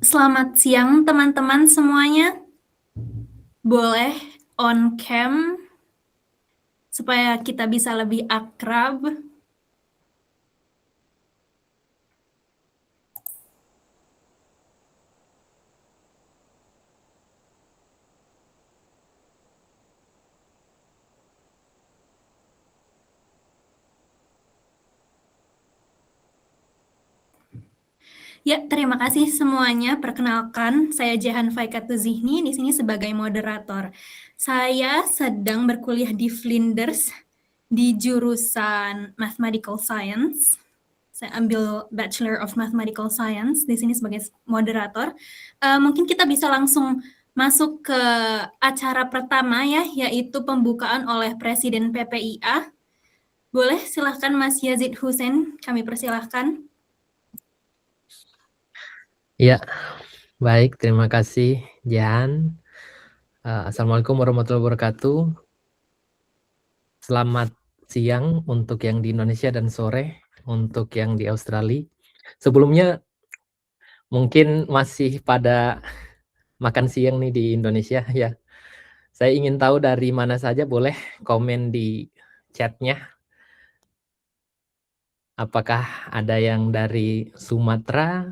Selamat siang teman-teman semuanya. Boleh on cam supaya kita bisa lebih akrab. Ya, terima kasih semuanya. Perkenalkan, saya Jehan Faikatu Zihni di sini sebagai moderator. Saya sedang berkuliah di Flinders di jurusan Mathematical Science. Saya ambil Bachelor of Mathematical Science di sini sebagai moderator. Mungkin kita bisa langsung masuk ke acara pertama ya, yaitu pembukaan oleh Presiden PPIA. Boleh silahkan Mas Yazid Hussein, kami persilahkan. Ya, baik. Terima kasih, Jan. Assalamualaikum warahmatullahi wabarakatuh. Selamat siang untuk yang di Indonesia dan sore untuk yang di Australia. Sebelumnya, mungkin masih pada makan siang nih di Indonesia ya. Saya ingin tahu dari mana saja, boleh komen di chatnya. Apakah ada yang dari Sumatera,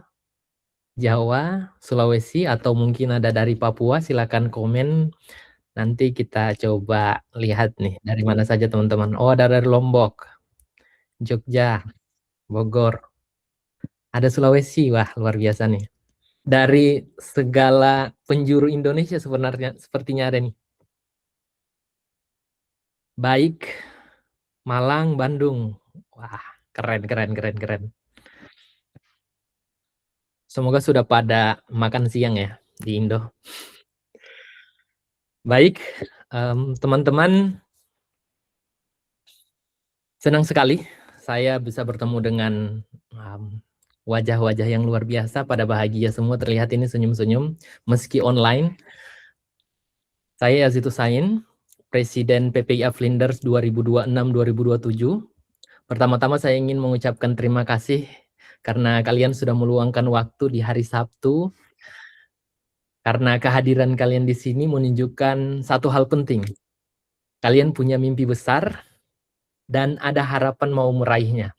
Jawa, Sulawesi, atau mungkin ada dari Papua? Silakan komen. Nanti kita coba lihat nih dari mana saja teman-teman. Oh, ada dari Lombok, Jogja, Bogor. Ada Sulawesi, wah luar biasa nih. Dari segala penjuru Indonesia sebenarnya sepertinya ada nih. Baik, Malang, Bandung. Wah, keren. Semoga sudah pada makan siang ya di Indo. Baik, teman-teman, senang sekali saya bisa bertemu dengan wajah-wajah yang luar biasa, pada bahagia semua, terlihat ini senyum-senyum meski online. Saya Yazid Hussein, Presiden PPIA Flinders 2026-2027. Pertama-tama saya ingin mengucapkan terima kasih karena kalian sudah meluangkan waktu di hari Sabtu. Karena kehadiran kalian di sini menunjukkan satu hal penting. Kalian punya mimpi besar dan ada harapan mau meraihnya.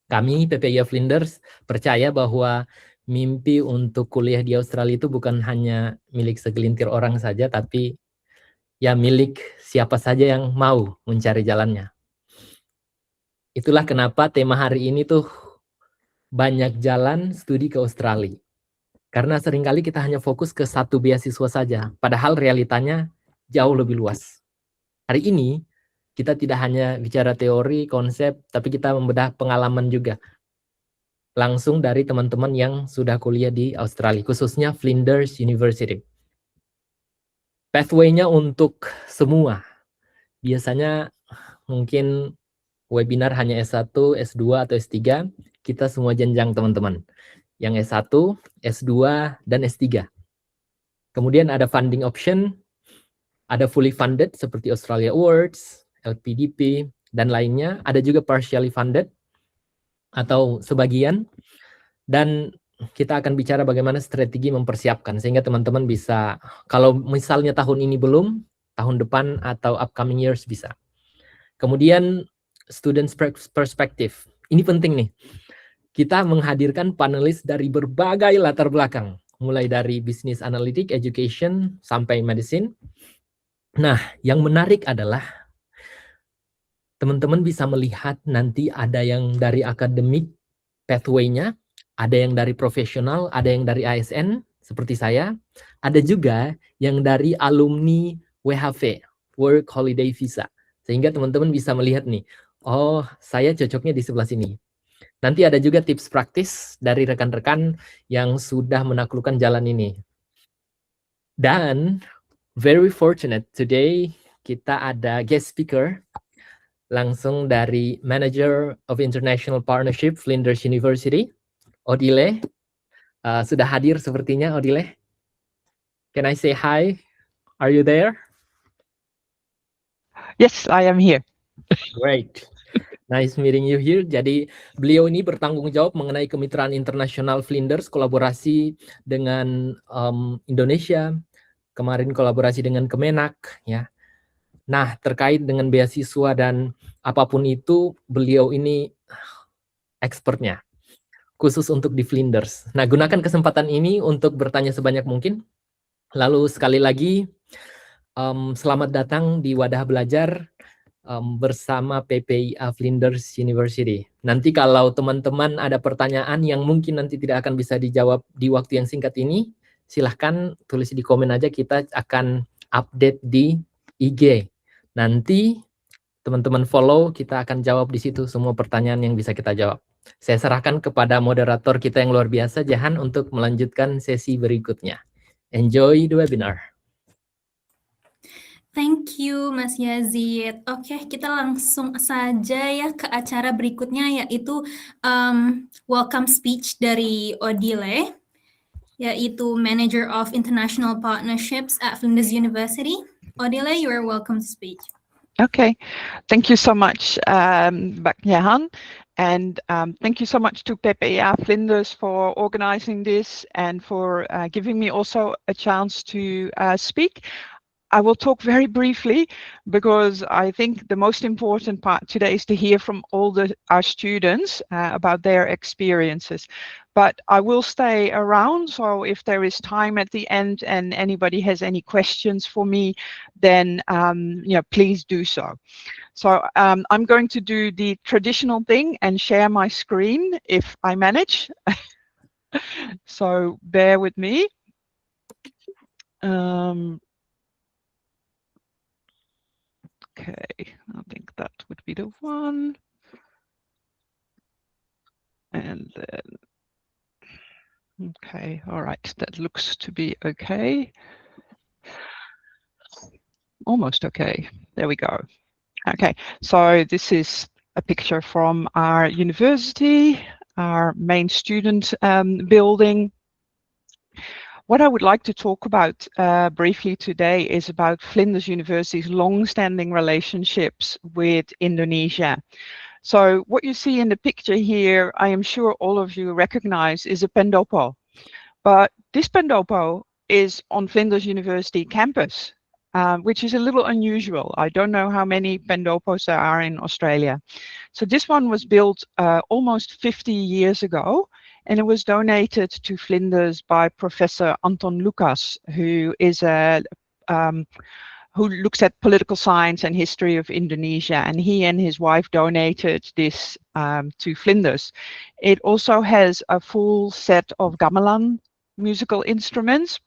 Kami PPIA Flinders percaya bahwa mimpi untuk kuliah di Australia itu bukan hanya milik segelintir orang saja, tapi ya milik siapa saja yang mau mencari jalannya. Itulah kenapa tema hari ini tuh banyak jalan studi ke Australia. Karena seringkali kita hanya fokus ke satu beasiswa saja, padahal realitanya jauh lebih luas. Hari ini kita tidak hanya bicara teori, konsep, tapi kita membedah pengalaman juga. Langsung dari teman-teman yang sudah kuliah di Australia, khususnya Flinders University. Pathway-nya untuk semua. Biasanya mungkin webinar hanya S1, S2, atau S3. Kita semua jenjang teman-teman. Yang S1, S2, dan S3. Kemudian ada funding option, ada fully funded seperti Australia Awards, LPDP, dan lainnya. Ada juga partially funded atau sebagian. Dan kita akan bicara bagaimana strategi mempersiapkan sehingga teman-teman bisa, kalau misalnya tahun ini belum, tahun depan atau upcoming years bisa. Kemudian student perspective. Ini penting nih. Kita menghadirkan panelis dari berbagai latar belakang, mulai dari business analytic, education, sampai medicine. Nah, yang menarik adalah teman-teman bisa melihat nanti ada yang dari akademik pathway-nya, ada yang dari profesional, ada yang dari ASN seperti saya, ada juga yang dari alumni WHV, Work Holiday Visa. Sehingga teman-teman bisa melihat nih, oh saya cocoknya di sebelah sini. Nanti ada juga tips praktis dari rekan-rekan yang sudah menaklukkan jalan ini. Dan very fortunate today kita ada guest speaker langsung dari Manager of International Partnership Flinders University, Odile. Sudah hadir sepertinya, Odile. Can I say hi? Are you there? Yes, I am here. Great. Nice meeting you here. Jadi beliau ini bertanggung jawab mengenai kemitraan internasional Flinders, kolaborasi dengan Indonesia, kemarin kolaborasi dengan Kemenak, ya. Nah, terkait dengan beasiswa dan apapun itu, beliau ini expertnya, khusus untuk di Flinders. Nah, gunakan kesempatan ini untuk bertanya sebanyak mungkin. Lalu sekali lagi, selamat datang di Wadah Belajar bersama PPIA Flinders University. Nanti kalau teman-teman ada pertanyaan yang mungkin nanti tidak akan bisa dijawab di waktu yang singkat ini, silahkan tulis di komen aja, kita akan update di IG. Nanti teman-teman follow, kita akan jawab di situ semua pertanyaan yang bisa kita jawab. Saya serahkan kepada moderator kita yang luar biasa, Jahan, untuk melanjutkan sesi berikutnya. Enjoy the webinar. Thank you, Mas Yazid. Oke, kita langsung saja ya ke acara berikutnya, yaitu welcome speech dari Odile, yaitu Manager of International Partnerships at Flinders University. Odile, you are welcome to speak. Okay, thank you so much, Mbak Jahan, and thank you so much to PPIA Flinders for organizing this and for giving me also a chance to speak. I will talk very briefly because I think the most important part today is to hear from all our students about their experiences. But I will stay around, so if there is time at the end and anybody has any questions for me, then please do so. So I'm going to do the traditional thing and share my screen if I manage. So bear with me. Okay, I think that would be the one. And then, okay, all right, that looks to be okay. Almost okay, there we go. Okay, so this is a picture from our university, our main student building. What I would like to talk about briefly today is about Flinders University's long-standing relationships with Indonesia. So what you see in the picture here, I am sure all of you recognize, is a pendopo. But this pendopo is on Flinders University campus, which is a little unusual. I don't know how many pendopos there are in Australia. So this one was built almost 50 years ago, and it was donated to Flinders by Professor Anton Lucas, who is who looks at political science and history of Indonesia, and he and his wife donated this to Flinders. It also has a full set of gamelan musical instruments,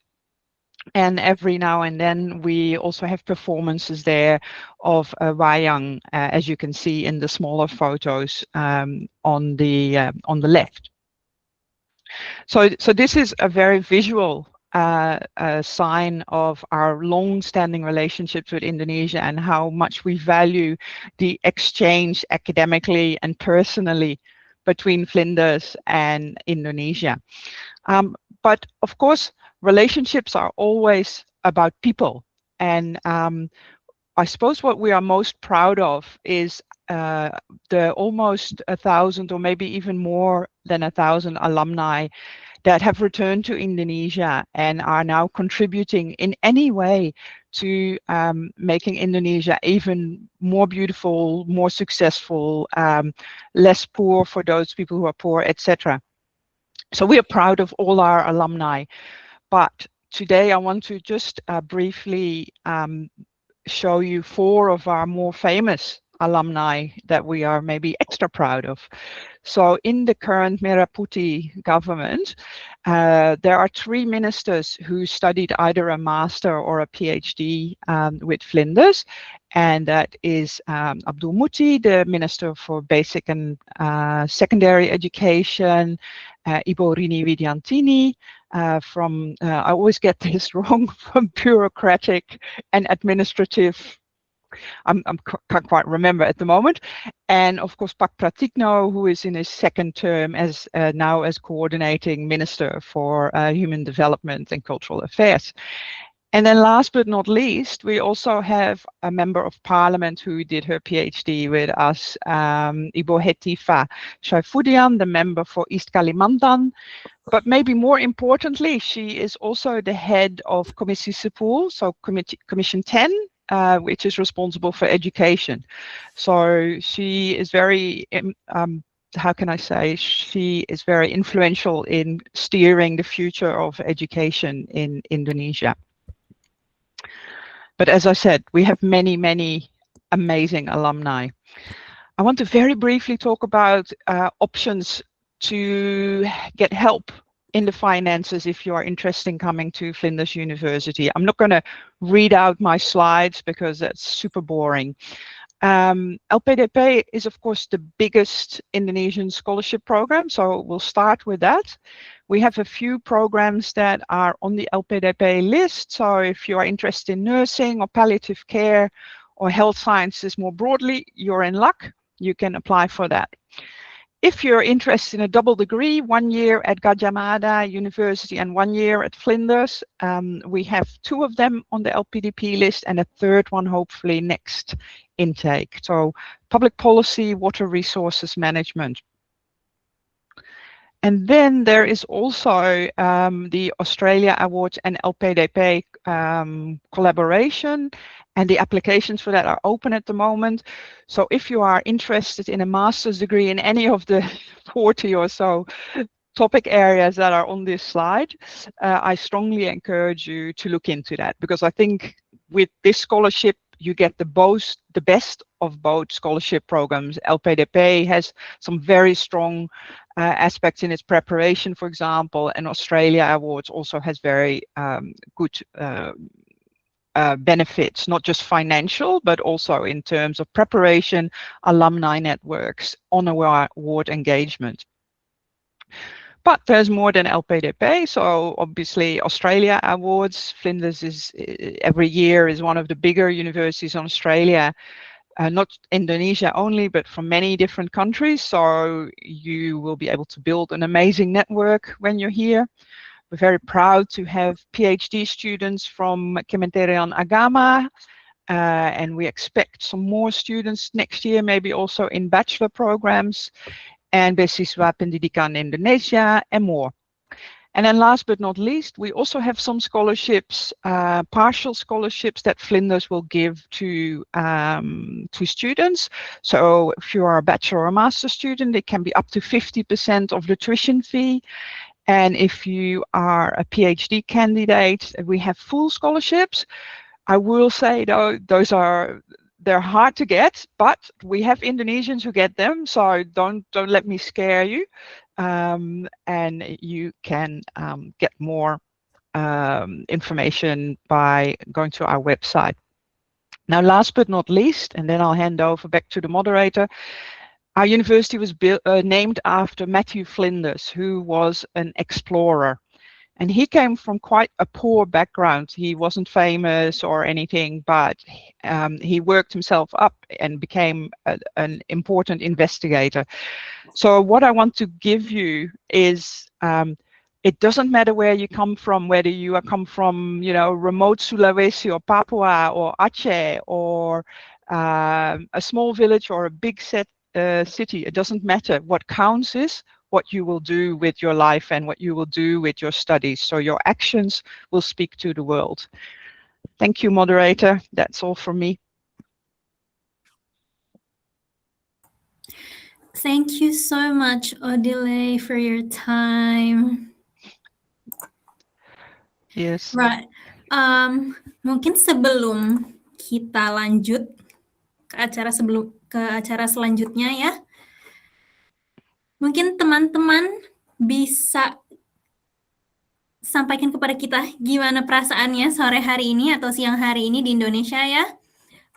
and every now and then we also have performances there of wayang, as you can see in the smaller photos on the left. So this is a very visual sign of our long-standing relationships with Indonesia and how much we value the exchange academically and personally between Flinders and Indonesia. But of course, relationships are always about people. And I suppose what we are most proud of is the almost 1,000 or maybe even more than 1,000 alumni that have returned to Indonesia and are now contributing in any way to making Indonesia even more beautiful, more successful, less poor for those people who are poor, etc. So we are proud of all our alumni. But today I want to just briefly show you 4 of our more famous alumni that we are maybe extra proud of. So in the current Merah Putih government, there are 3 ministers who studied either a master or a PhD with Flinders, and that is Abdul Muti, the Minister for Basic and Secondary Education, Ibu Rini Widiantini, from, I always get this wrong, from bureaucratic and administrative, I can't quite remember at the moment, and of course Pak Pratikno, who is in his 2nd term as now as coordinating Minister for Human Development and Cultural Affairs. And then last but not least, we also have a member of parliament who did her PhD with us, Ibu Hetifa Syaifuddin, the member for East Kalimantan. But maybe more importantly, she is also the head of Komisi 10, so Commission 10, which is responsible for education. So she is very, how can I say, she is very influential in steering the future of education in Indonesia. But as I said, we have many, many amazing alumni. I want to very briefly talk about options to get help in the finances if you are interested in coming to Flinders University. I'm not going to read out my slides because that's super boring. LPDP is, of course, the biggest Indonesian scholarship program, so we'll start with that. We have a few programs that are on the LPDP list, so if you are interested in nursing or palliative care or health sciences more broadly, you're in luck. You can apply for that. If you're interested in a double degree, 1 year at Gadjah Mada University and 1 year at Flinders, we have 2 of them on the LPDP list and a 3rd one hopefully next intake. So public policy, water resources management. And then there is also the Australia Awards and LPDP collaboration, and the applications for that are open at the moment. So if you are interested in a master's degree in any of the 40 or so topic areas that are on this slide, I strongly encourage you to look into that, because I think with this scholarship, you get the best of both scholarship programs. LPDP has some very strong aspects in its preparation, for example, and Australia Awards also has very good benefits, not just financial, but also in terms of preparation, alumni networks, honor award engagement. But there's more than LPDP, so obviously Australia Awards, Flinders is every year is one of the bigger universities in Australia, not Indonesia only, but from many different countries, so you will be able to build an amazing network when you're here. We're very proud to have PhD students from Kementerian Agama, and we expect some more students next year, maybe also in bachelor programs, and Beasiswa Pendidikan Indonesia, and more. And then last but not least, we also have some scholarships, partial scholarships that Flinders will give to students. So if you are a bachelor or master student, it can be up to 50% of the tuition fee. And if you are a PhD candidate, we have full scholarships. I will say though, they're hard to get, but we have Indonesians who get them, so don't let me scare you. And you can get more information by going to our website. Now, last but not least, and then I'll hand over back to the moderator, our university was named after Matthew Flinders, who was an explorer. And he came from quite a poor background. He wasn't famous or anything, but he worked himself up and became an important investigator. So what I want to give you is, it doesn't matter where you come from, whether you come from, remote Sulawesi or Papua or Aceh or a small village or a big city. It doesn't matter. What counts is what you will do with your life and what you will do with your studies. So your actions will speak to the world. Thank you, moderator. That's all from me. Thank you so much, Odile, for your time. Yes. Right. Mungkin sebelum kita lanjut ke acara selanjutnya ya, mungkin teman-teman bisa sampaikan kepada kita gimana perasaannya sore hari ini atau siang hari ini di Indonesia ya.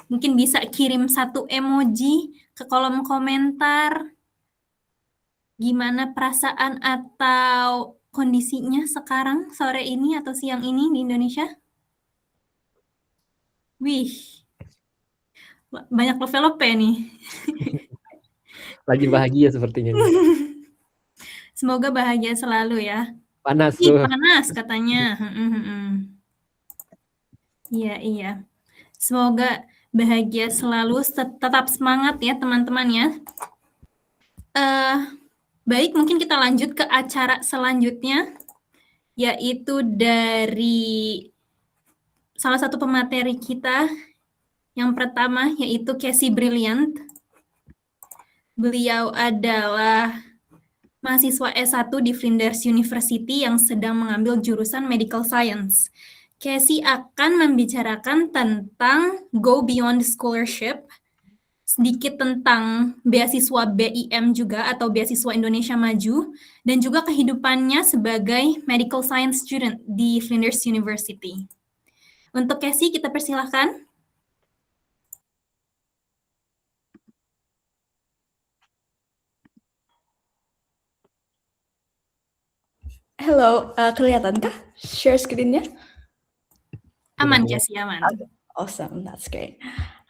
Mungkin bisa kirim 1 emoji ke kolom komentar. Gimana perasaan atau kondisinya sekarang sore ini atau siang ini di Indonesia? Wih, banyak love nih. Lagi bahagia sepertinya. Semoga bahagia selalu ya. Panas Ih, tuh. panas katanya. Iya. Semoga bahagia selalu, tetap semangat ya teman-teman ya. Baik, mungkin kita lanjut ke acara selanjutnya, yaitu dari salah satu pemateri kita. Yang pertama yaitu Casey Brilliant. Beliau adalah mahasiswa S1 di Flinders University yang sedang mengambil jurusan Medical Science. Casey akan membicarakan tentang Go Beyond Scholarship, sedikit tentang beasiswa BIM juga atau beasiswa Indonesia Maju, dan juga kehidupannya sebagai medical science student di Flinders University. Untuk Casey, kita persilahkan. Hello, kelihatankah share screen-nya? Aman, Casey, aman. Awesome, that's great.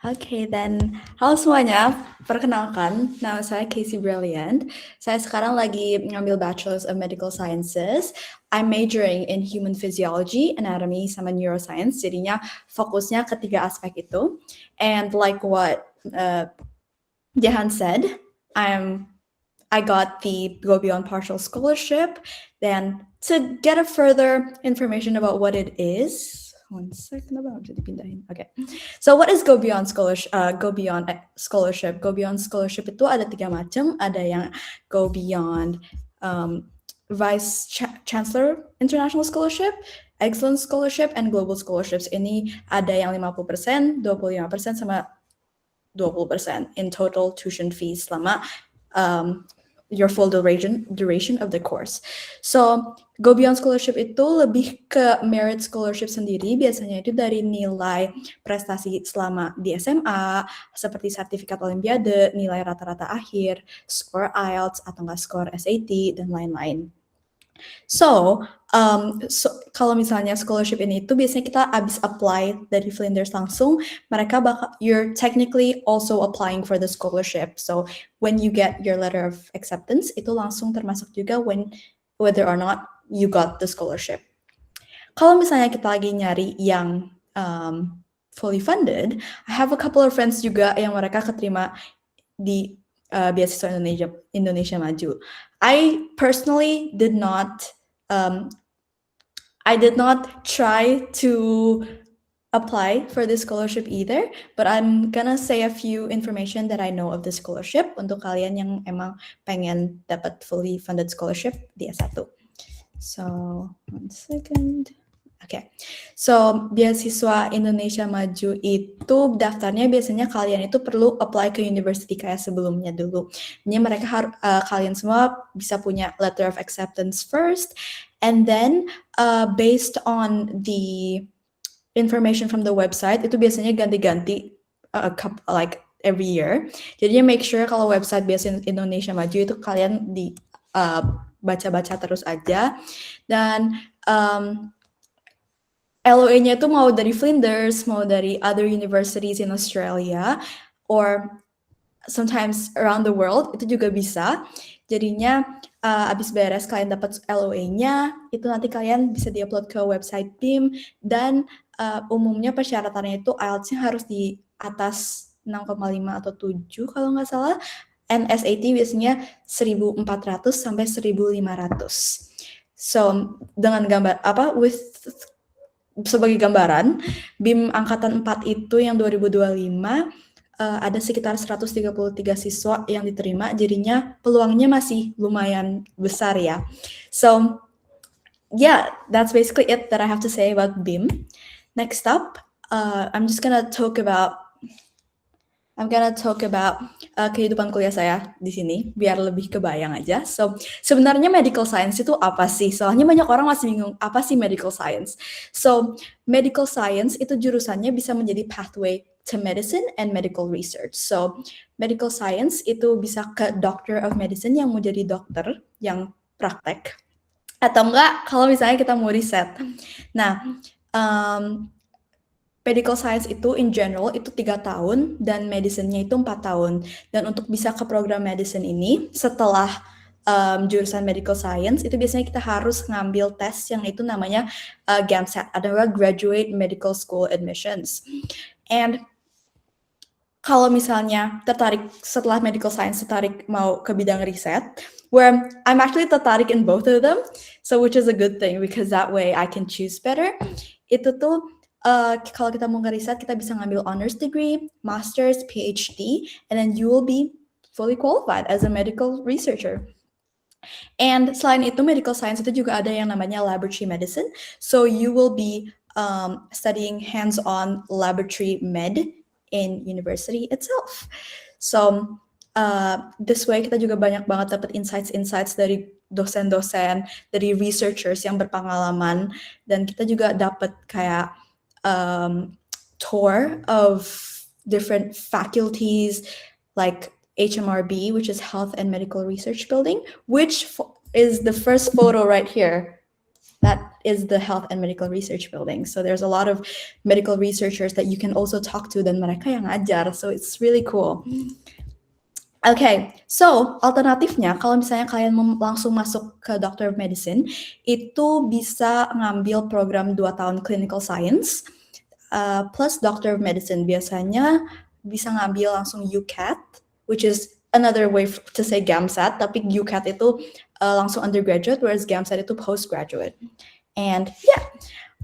Okay, then halo semuanya, perkenalkan, nama saya Casey Brilliant. Saya sekarang lagi ngambil Bachelor's of Medical Sciences. I'm majoring in Human Physiology, Anatomy, sama Neuroscience. Jadinya fokusnya ketiga aspek itu. And like what Jehan said, I got the Go Beyond Partial Scholarship. Then to get a further information about what it is, one second, okay. So what is Go Beyond Scholarship? Go Beyond Scholarship itu ada 3 macam. Ada yang Go Beyond Vice Chancellor International Scholarship, Excellence Scholarship, and Global Scholarships. Ini ada yang 50%, 25%, sama 20% in total tuition fees selama your full duration of the course. So, Go Beyond Scholarship itu lebih ke merit scholarship sendiri, biasanya itu dari nilai prestasi selama di SMA, seperti sertifikat olimpiade, nilai rata-rata akhir, skor IELTS, atau enggak skor SAT, dan lain-lain. So, kalau misalnya scholarship ini itu biasanya kita abis apply dari Flinders langsung, mereka you're technically also applying for the scholarship. So, when you get your letter of acceptance, itu langsung termasuk juga whether or not you got the scholarship. Kalau misalnya kita lagi nyari yang fully funded, I have a couple of friends juga yang mereka keterima di beasiswa Indonesia Maju. I personally did not try to apply for this scholarship either, but I'm gonna say a few information that I know of the scholarship untuk kalian yang emang pengen dapat fully funded scholarship di S1. So, one second. Okay, so beasiswa Indonesia Maju itu daftarnya biasanya kalian itu perlu apply ke university kayak sebelumnya dulu. Jadi mereka kalian semua bisa punya letter of acceptance first, and then based on the information from the website itu biasanya ganti-ganti like every year. Jadi make sure kalau website beasiswa Indonesia Maju itu kalian baca-baca terus aja, dan LOA-nya itu mau dari Flinders, mau dari other universities in Australia, or sometimes around the world, itu juga bisa. Jadinya abis beres kalian dapat LOA-nya, itu nanti kalian bisa diupload ke website BIM, dan umumnya persyaratannya itu IELTS-nya harus di atas 6,5 atau 7 kalau nggak salah, and SAT biasanya 1.400 sampai 1.500. So, dengan gambar sebagai gambaran, BIM Angkatan 4 itu yang 2025 ada sekitar 133 siswa yang diterima, jadinya peluangnya masih lumayan besar ya. So, yeah, that's basically it that I have to say about BIM. Next up, I'm gonna talk about kehidupan kuliah saya di sini, biar lebih kebayang aja. So, sebenarnya medical science itu apa sih? Soalnya banyak orang masih bingung, apa sih medical science? So, medical science itu jurusannya bisa menjadi pathway to medicine and medical research. So, medical science itu bisa ke doctor of medicine yang mau jadi dokter, yang praktek. Atau enggak, kalau misalnya kita mau riset. Nah, medical science itu in general itu 3 tahun dan medicine-nya itu 4 tahun. Dan untuk bisa ke program medicine ini, setelah jurusan medical science, itu biasanya kita harus ngambil tes yang itu namanya GAMSAT, adalah Graduate Medical School Admissions. And kalau misalnya tertarik setelah medical science, tertarik mau ke bidang riset, where I'm actually tertarik in both of them, so which is a good thing because that way I can choose better. Itu tuh kalau kita mau ngeriset, kita bisa ngambil honors degree, masters, PhD, and then you will be fully qualified as a medical researcher. And selain itu, medical science itu juga ada yang namanya laboratory medicine. So you will be studying hands-on laboratory med in university itself. So this way kita juga banyak banget dapat insights dari dosen-dosen, dari researchers yang berpengalaman, dan kita juga dapat kayak tour of different faculties like HMRB, which is Health and Medical Research Building, which is the first photo right here. That is the Health and Medical Research Building. So there's a lot of medical researchers that you can also talk to dan mereka yang ngajar. So it's really cool. Okay, so alternatifnya kalau misalnya kalian langsung masuk ke Doctor of Medicine, itu bisa ngambil program 2 tahun Clinical Science plus Doctor of Medicine. Biasanya bisa ngambil langsung UCAT, which is another way to say GAMSAT, tapi UCAT itu langsung undergraduate, whereas GAMSAT itu postgraduate. And yeah,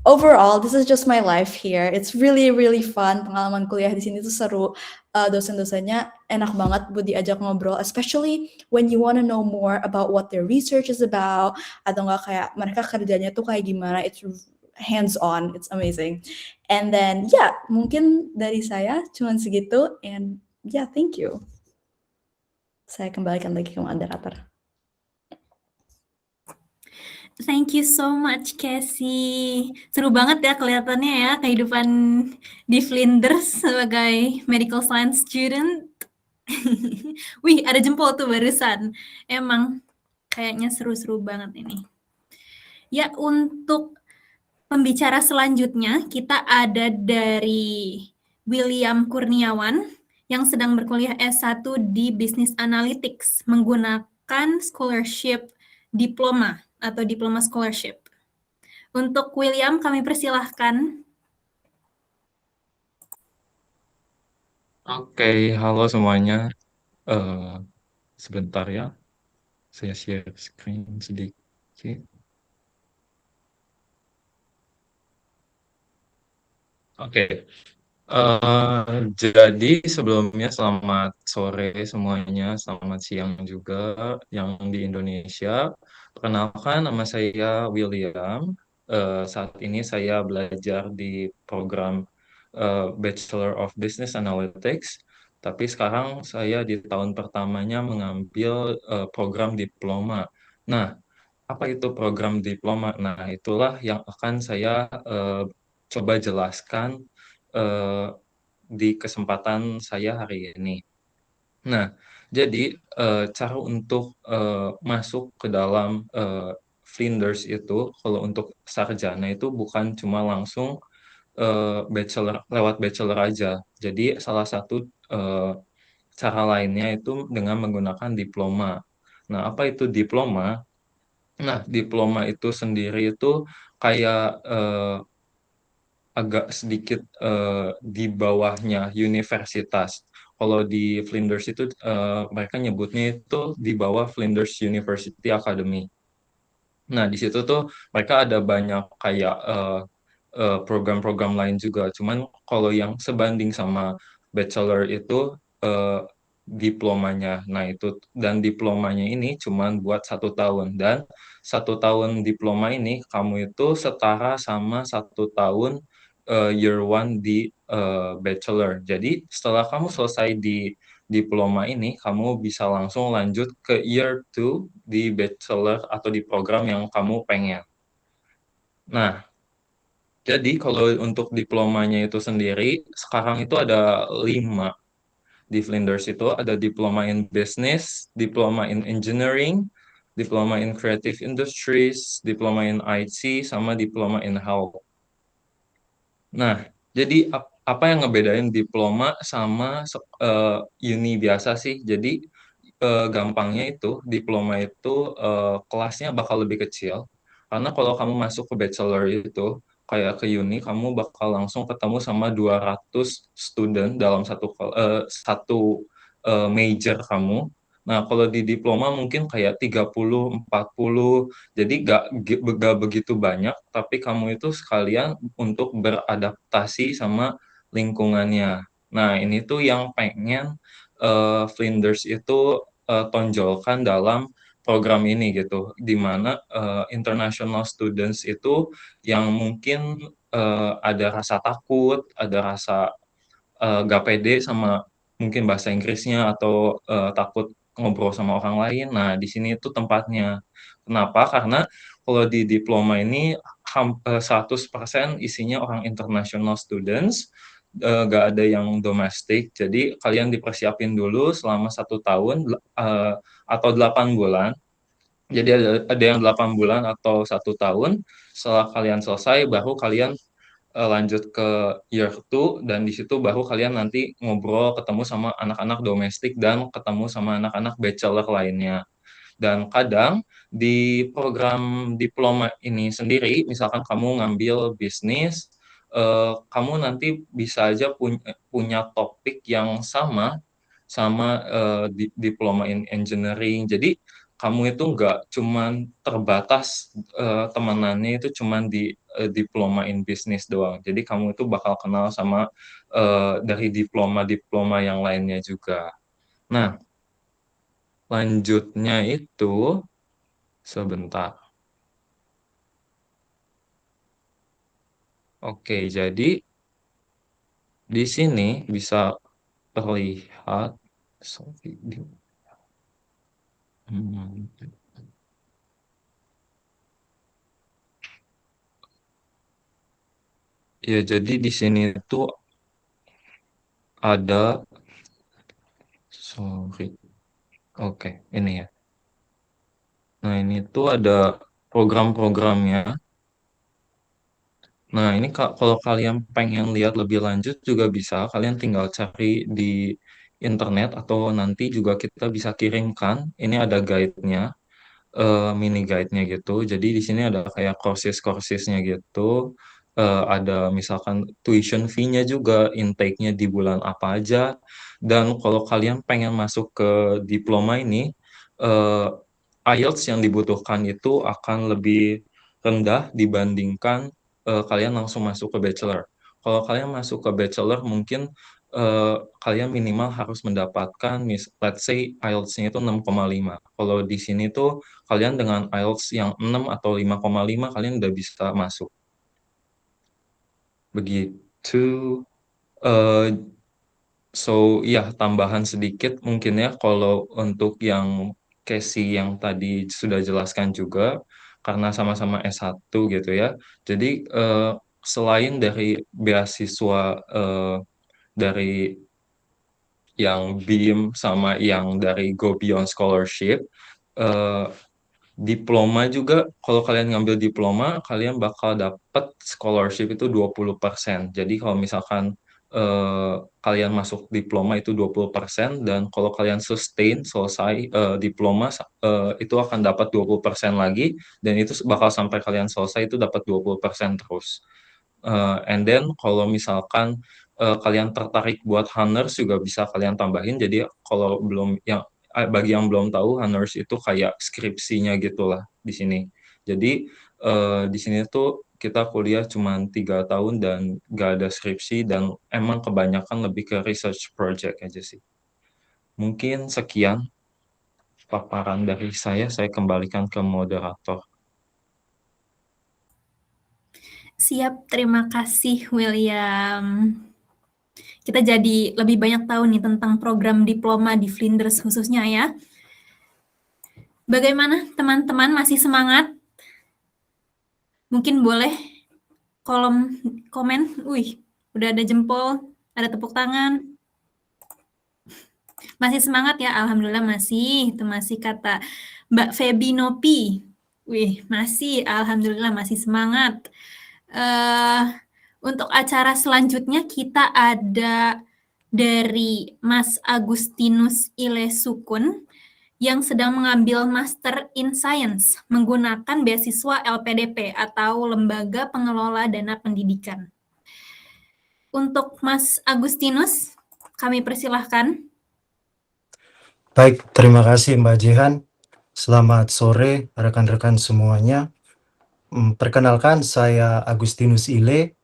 overall, this is just my life here. It's really, really fun. Pengalaman kuliah di sini tuh seru. Dosen-dosennya enak banget buat diajak ngobrol, especially when you want to know more about what their research is about, atau nggak kayak mereka kerjanya tuh kayak gimana. It's hands-on. It's amazing. And then, yeah, mungkin dari saya cuman segitu. And yeah, thank you. Saya kembalikan lagi ke moderator. Thank you so much, Casey. Seru banget ya kelihatannya ya kehidupan di Flinders sebagai medical science student. Wih, ada jempol tuh barusan. Emang kayaknya seru-seru banget ini. Ya, untuk pembicara selanjutnya kita ada dari William Kurniawan yang sedang berkuliah S1 di Business Analytics menggunakan scholarship diploma atau diploma scholarship. Untuk William, kami persilahkan. Oke, halo semuanya. Sebentar ya, saya share screen sedikit. Oke, jadi sebelumnya selamat sore semuanya, selamat siang juga yang di Indonesia. Perkenalkan, nama saya William. Saat ini saya belajar di program Bachelor of Business Analytics, tapi sekarang saya di tahun pertamanya mengambil program diploma. Nah, apa itu program diploma? Nah, itulah yang akan saya coba jelaskan di kesempatan saya hari ini. Nah, jadi cara untuk masuk ke dalam Flinders itu, kalau untuk sarjana itu bukan cuma langsung lewat bachelor aja. Jadi salah satu cara lainnya itu dengan menggunakan diploma. Nah, apa itu diploma? Nah, diploma itu sendiri itu kayak agak sedikit di bawahnya universitas. Kalau di Flinders itu mereka nyebutnya itu di bawah Flinders University Academy. Nah, di situ tuh mereka ada banyak kayak program-program lain juga. Cuman kalau yang sebanding sama bachelor itu diplomanya. Nah, itu dan diplomanya ini cuman buat 1 tahun, dan 1 tahun diploma ini kamu itu setara sama 1 tahun year one di bachelor. Jadi setelah kamu selesai di diploma ini, kamu bisa langsung lanjut ke year 2 di bachelor atau di program yang kamu pengen. Nah, jadi kalau untuk diplomanya itu sendiri, sekarang itu ada 5 di Flinders itu. Ada diploma in business, diploma in engineering, diploma in creative industries, diploma in IT, sama diploma in health. Nah, jadi apa yang ngebedain diploma sama uni biasa sih? Jadi gampangnya itu diploma itu kelasnya bakal lebih kecil karena kalau kamu masuk ke bachelor itu kayak ke uni kamu bakal langsung ketemu sama 200 student dalam satu major kamu. Nah, kalau di diploma mungkin kayak 30, 40, jadi gak begitu banyak, tapi kamu itu sekalian untuk beradaptasi sama lingkungannya. Nah, ini tuh yang pengen Flinders itu tonjolkan dalam program ini gitu, di mana international students itu yang mungkin ada rasa takut, ada rasa gak pede sama mungkin bahasa Inggrisnya atau takut ngobrol sama orang lain. Nah, di sini itu tempatnya. Kenapa? Karena kalau di diploma ini 100% isinya orang international students, gak ada yang domestik. Jadi kalian dipersiapin dulu selama 1 tahun atau 8 bulan. Jadi ada yang 8 bulan atau 1 tahun. Setelah kalian selesai, baru kalian lanjut ke year 2 dan di situ baru kalian nanti ngobrol ketemu sama anak-anak domestik dan ketemu sama anak-anak bachelor lainnya. Dan kadang di program diploma ini sendiri, misalkan kamu ngambil bisnis, kamu nanti bisa aja punya topik yang sama diploma in engineering. Jadi kamu itu nggak cuman terbatas temenannya itu cuman di diploma in business doang. Jadi kamu itu bakal kenal sama dari diploma-diploma yang lainnya juga. Nah, lanjutnya itu sebentar. Oke, jadi di sini bisa terlihat ya, jadi di sini tuh ada Oke, ini ya. Nah, ini tuh ada program-programnya. Nah, ini kalau kalian pengen lihat lebih lanjut juga bisa. Kalian tinggal cari di internet atau nanti juga kita bisa kirimkan. Ini ada guide-nya, mini guide-nya gitu. Jadi di sini ada kayak courses-coursesnya gitu. Ada misalkan tuition fee-nya juga, intake-nya di bulan apa aja. Dan kalau kalian pengen masuk ke diploma ini, eh, IELTS yang dibutuhkan itu akan lebih rendah dibandingkan kalian langsung masuk ke bachelor. Kalau kalian masuk ke bachelor, mungkin kalian minimal harus mendapatkan, let's say IELTS-nya itu 6,5. Kalau di sini tuh kalian dengan IELTS yang 6 atau 5,5, kalian udah bisa masuk. Begitu. Eh, So, ya tambahan sedikit mungkin ya kalau untuk yang Casey yang tadi sudah jelaskan juga, karena sama-sama S1 gitu ya. Jadi selain dari beasiswa dari yang BEAM sama yang dari Go Beyond Scholarship, eh, diploma juga, kalau kalian ngambil diploma, kalian bakal dapat scholarship itu 20%. Jadi kalau misalkan kalian masuk diploma itu 20%, dan kalau kalian sustain, selesai diploma, itu akan dapat 20% lagi, dan itu bakal sampai kalian selesai itu dapat 20% terus. And then kalau misalkan kalian tertarik buat honors juga bisa kalian tambahin. Jadi kalau bagi yang belum tahu, honors itu kayak skripsinya gitulah di sini. Jadi di sini tuh kita kuliah cuma 3 tahun dan gak ada skripsi, dan emang kebanyakan lebih ke research project aja sih. Mungkin sekian paparan dari saya kembalikan ke moderator. Siap, terima kasih William. Kita jadi lebih banyak tahu nih tentang program diploma di Flinders khususnya ya. Bagaimana teman-teman, masih semangat? Mungkin boleh kolom komen. Wih, udah ada jempol, ada tepuk tangan. Masih semangat ya? Alhamdulillah masih. Itu masih kata Mbak Feby Nopi. Wih, masih. Alhamdulillah masih semangat. Untuk acara selanjutnya kita ada dari Mas Agustinus Ilesukun. yang sedang mengambil Master in Science menggunakan beasiswa LPDP atau Lembaga Pengelola Dana Pendidikan. Untuk Mas Agustinus, kami persilahkan. Baik, terima kasih Mbak Jehan. Selamat sore rekan-rekan semuanya. Perkenalkan, saya Agustinus Ile,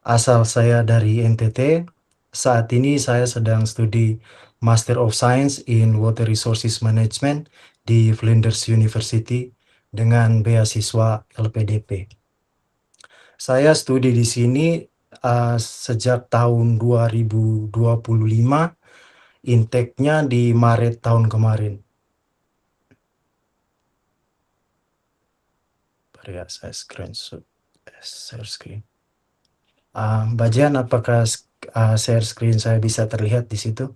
asal saya dari NTT. Saat ini saya sedang studi Master of Science in Water Resources Management di Flinders University dengan beasiswa LPDP. Saya studi di sini sejak tahun 2025, intake-nya di Maret tahun kemarin. Ya, saya screenshot, share screen. Mbak Jan, apakah share screen saya bisa terlihat di situ?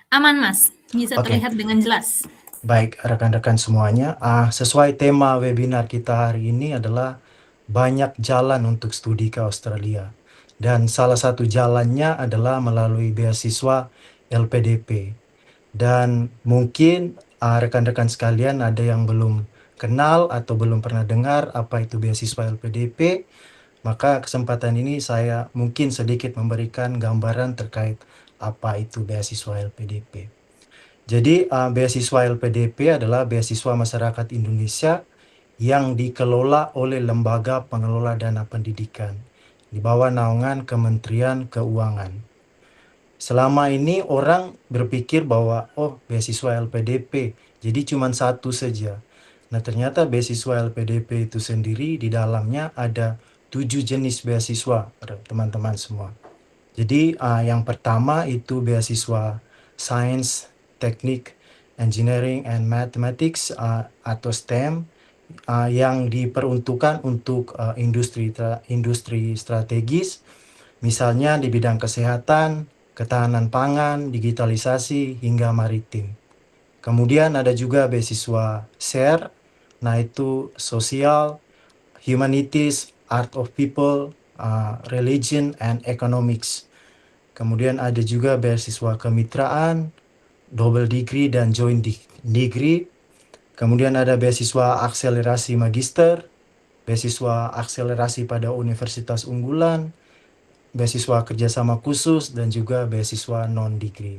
Aman, Mas. Bisa Oke. terlihat dengan jelas. Baik, rekan-rekan semuanya. Sesuai tema webinar kita hari ini adalah banyak jalan untuk studi ke Australia. Dan salah satu jalannya adalah melalui beasiswa LPDP. Dan mungkin rekan-rekan sekalian ada yang belum kenal atau belum pernah dengar apa itu beasiswa LPDP, maka kesempatan ini saya mungkin sedikit memberikan gambaran terkait apa itu beasiswa LPDP. Jadi beasiswa LPDP adalah beasiswa masyarakat Indonesia yang dikelola oleh Lembaga Pengelola Dana Pendidikan di bawah naungan Kementerian Keuangan. Selama ini orang berpikir bahwa beasiswa LPDP jadi cuma satu saja. Nah, ternyata beasiswa LPDP itu sendiri di dalamnya ada 7 jenis beasiswa, teman-teman semua. Jadi yang pertama itu beasiswa Science, Teknik, Engineering and Mathematics atau STEM yang diperuntukkan untuk industri strategis, misalnya di bidang kesehatan, ketahanan pangan, digitalisasi, hingga maritim. Kemudian ada juga beasiswa SHARE, nah itu sosial, humanities, art of people, religion, and economics. Kemudian ada juga beasiswa kemitraan, double degree, dan joint degree. Kemudian ada beasiswa akselerasi magister, beasiswa akselerasi pada universitas unggulan, beasiswa kerjasama khusus, dan juga beasiswa non-degree.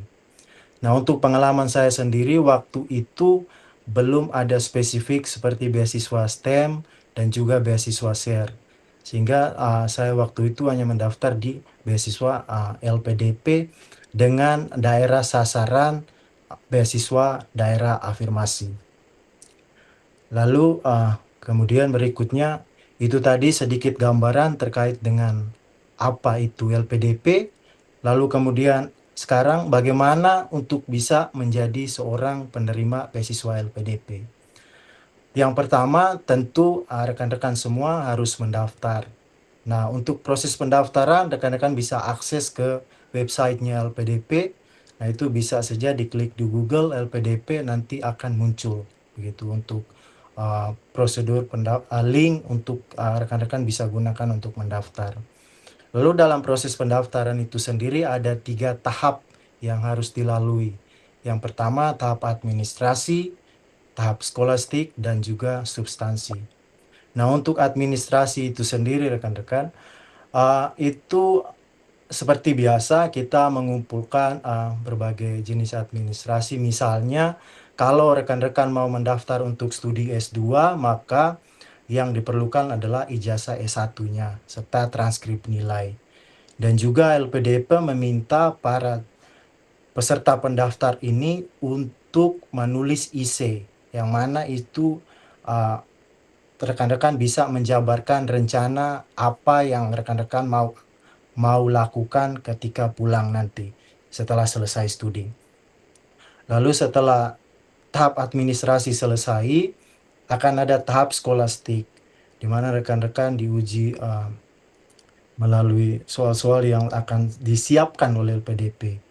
Nah, untuk pengalaman saya sendiri, waktu itu belum ada spesifik seperti beasiswa STEM dan juga beasiswa SHARE. Sehingga saya waktu itu hanya mendaftar di beasiswa LPDP dengan daerah sasaran beasiswa daerah afirmasi. Lalu kemudian berikutnya, itu tadi sedikit gambaran terkait dengan apa itu LPDP, lalu kemudian sekarang bagaimana untuk bisa menjadi seorang penerima beasiswa LPDP. Yang pertama tentu rekan-rekan semua harus mendaftar. Nah, untuk proses pendaftaran rekan-rekan bisa akses ke websitenya LPDP. Nah, itu bisa saja diklik di Google LPDP, nanti akan muncul begitu untuk prosedur link untuk rekan-rekan bisa gunakan untuk mendaftar. Lalu dalam proses pendaftaran itu sendiri ada 3 tahap yang harus dilalui. Yang pertama tahap administrasi, tahap skolastik, dan juga substansi. Nah, untuk administrasi itu sendiri rekan-rekan, itu seperti biasa kita mengumpulkan berbagai jenis administrasi. Misalnya kalau rekan-rekan mau mendaftar untuk studi S2, maka yang diperlukan adalah ijazah S1-nya serta transkrip nilai. Dan juga LPDP meminta para peserta pendaftar ini untuk menulis IC, yang mana itu rekan-rekan bisa menjabarkan rencana apa yang rekan-rekan mau lakukan ketika pulang nanti setelah selesai studi. Lalu setelah tahap administrasi selesai, akan ada tahap skolastik, di mana rekan-rekan diuji melalui soal-soal yang akan disiapkan oleh LPDP.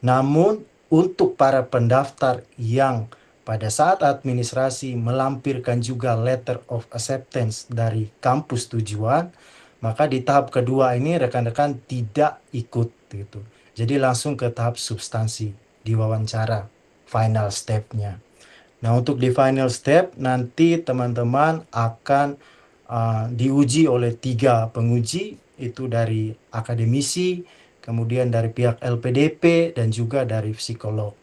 Namun untuk para pendaftar yang pada saat administrasi melampirkan juga letter of acceptance dari kampus tujuan, maka di tahap kedua ini rekan-rekan tidak ikut gitu. Jadi langsung ke tahap substansi, diwawancara final step-nya. Nah, untuk di final step nanti teman-teman akan diuji oleh 3 penguji, itu dari akademisi, kemudian dari pihak LPDP, dan juga dari psikolog.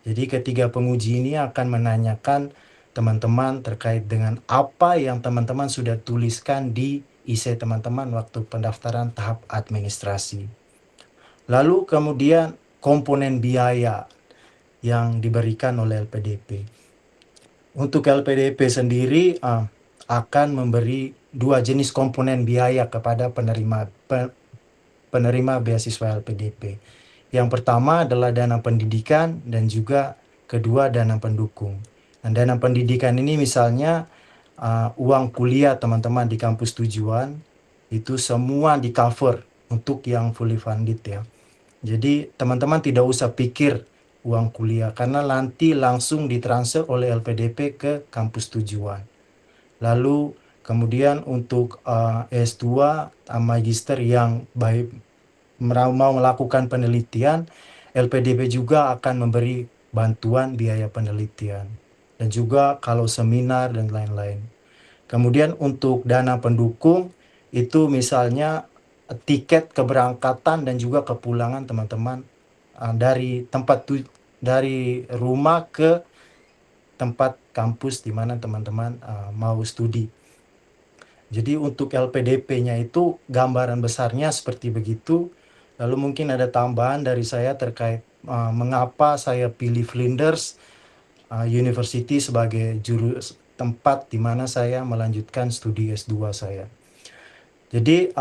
Jadi ketiga penguji ini akan menanyakan teman-teman terkait dengan apa yang teman-teman sudah tuliskan di IC teman-teman waktu pendaftaran tahap administrasi. Lalu kemudian komponen biaya yang diberikan oleh LPDP. Untuk LPDP sendiri akan memberi 2 jenis komponen biaya kepada penerima beasiswa LPDP. Yang pertama adalah dana pendidikan dan juga kedua dana pendukung. Dan dana pendidikan ini misalnya uang kuliah teman-teman di kampus tujuan itu semua di cover untuk yang fully funded ya. Jadi teman-teman tidak usah pikir uang kuliah karena nanti langsung ditransfer oleh LPDP ke kampus tujuan. Lalu kemudian untuk S2 magister yang baik mau melakukan penelitian, LPDP juga akan memberi bantuan biaya penelitian. Dan juga kalau seminar dan lain-lain. Kemudian untuk dana pendukung itu misalnya tiket keberangkatan dan juga kepulangan teman-teman dari rumah ke tempat kampus di mana teman-teman mau studi. Jadi untuk LPDP-nya itu gambaran besarnya seperti begitu. Lalu mungkin ada tambahan dari saya terkait mengapa saya pilih Flinders University sebagai tempat di mana saya melanjutkan studi S2 saya. Jadi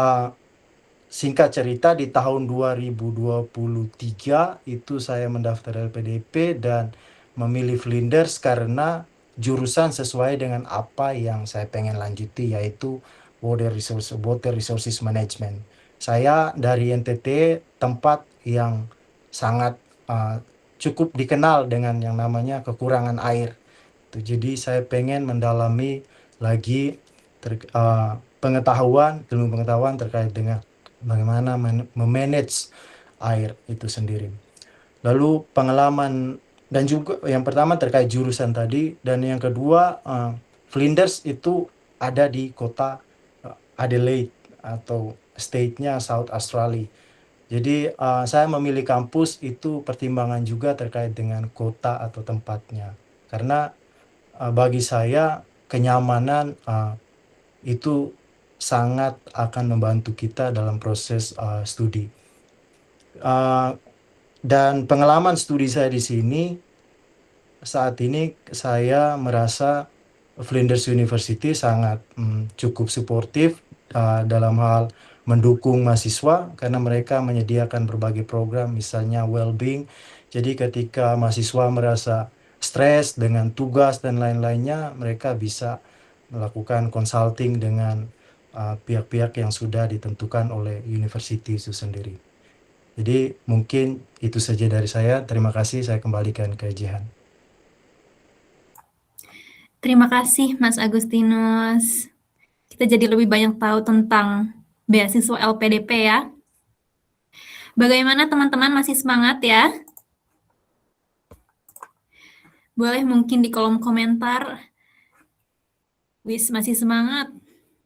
singkat cerita di tahun 2023 itu saya mendaftar LPDP dan memilih Flinders karena jurusan sesuai dengan apa yang saya pengen lanjuti, yaitu Water Resources Management. Saya dari NTT, tempat yang sangat cukup dikenal dengan yang namanya kekurangan air. Jadi saya pengen mendalami lagi ilmu pengetahuan terkait dengan bagaimana memanage air itu sendiri. Lalu pengalaman, dan juga yang pertama terkait jurusan tadi, dan yang kedua Flinders itu ada di kota Adelaide atau state-nya South Australia. Jadi saya memilih kampus itu pertimbangan juga terkait dengan kota atau tempatnya. Karena bagi saya kenyamanan itu sangat akan membantu kita dalam proses studi. Dan pengalaman studi saya di sini, saat ini saya merasa Flinders University sangat cukup suportif dalam hal mendukung mahasiswa karena mereka menyediakan berbagai program, misalnya well-being. Jadi ketika mahasiswa merasa stres dengan tugas dan lain-lainnya, mereka bisa melakukan consulting dengan pihak-pihak yang sudah ditentukan oleh university itu sendiri. Jadi mungkin itu saja dari saya. Terima kasih, saya kembalikan ke Jehan. Terima kasih Mas Agustinus. Kita jadi lebih banyak tahu tentang beasiswa LPDP ya. Bagaimana teman-teman, masih semangat ya? Boleh mungkin di kolom komentar. Wis, masih semangat.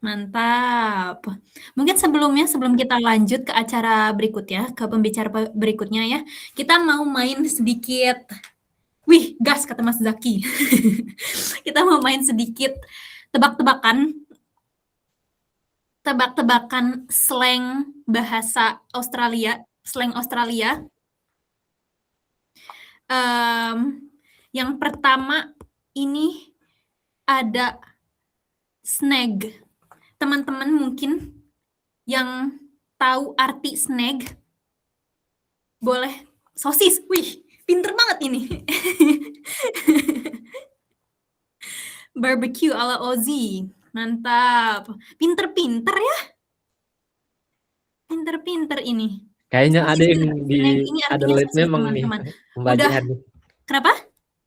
Mantap. Mungkin sebelum kita lanjut ke acara berikutnya, ke pembicara berikutnya ya, kita mau main sedikit. Wih, gas kata Mas Zaki. Kita mau main sedikit tebak-tebakan slang bahasa Australia, slang Australia. Yang pertama ini ada snag. Teman-teman mungkin yang tahu arti snag boleh sosis. Wih, pinter banget ini. Barbecue ala Aussie. Mantap. Pinter-pinter ya. Pinter-pinter ini. Kayaknya ada yang di Ini artinya Adelaide sosis, memang teman-teman. nih pembagian nih. Kenapa?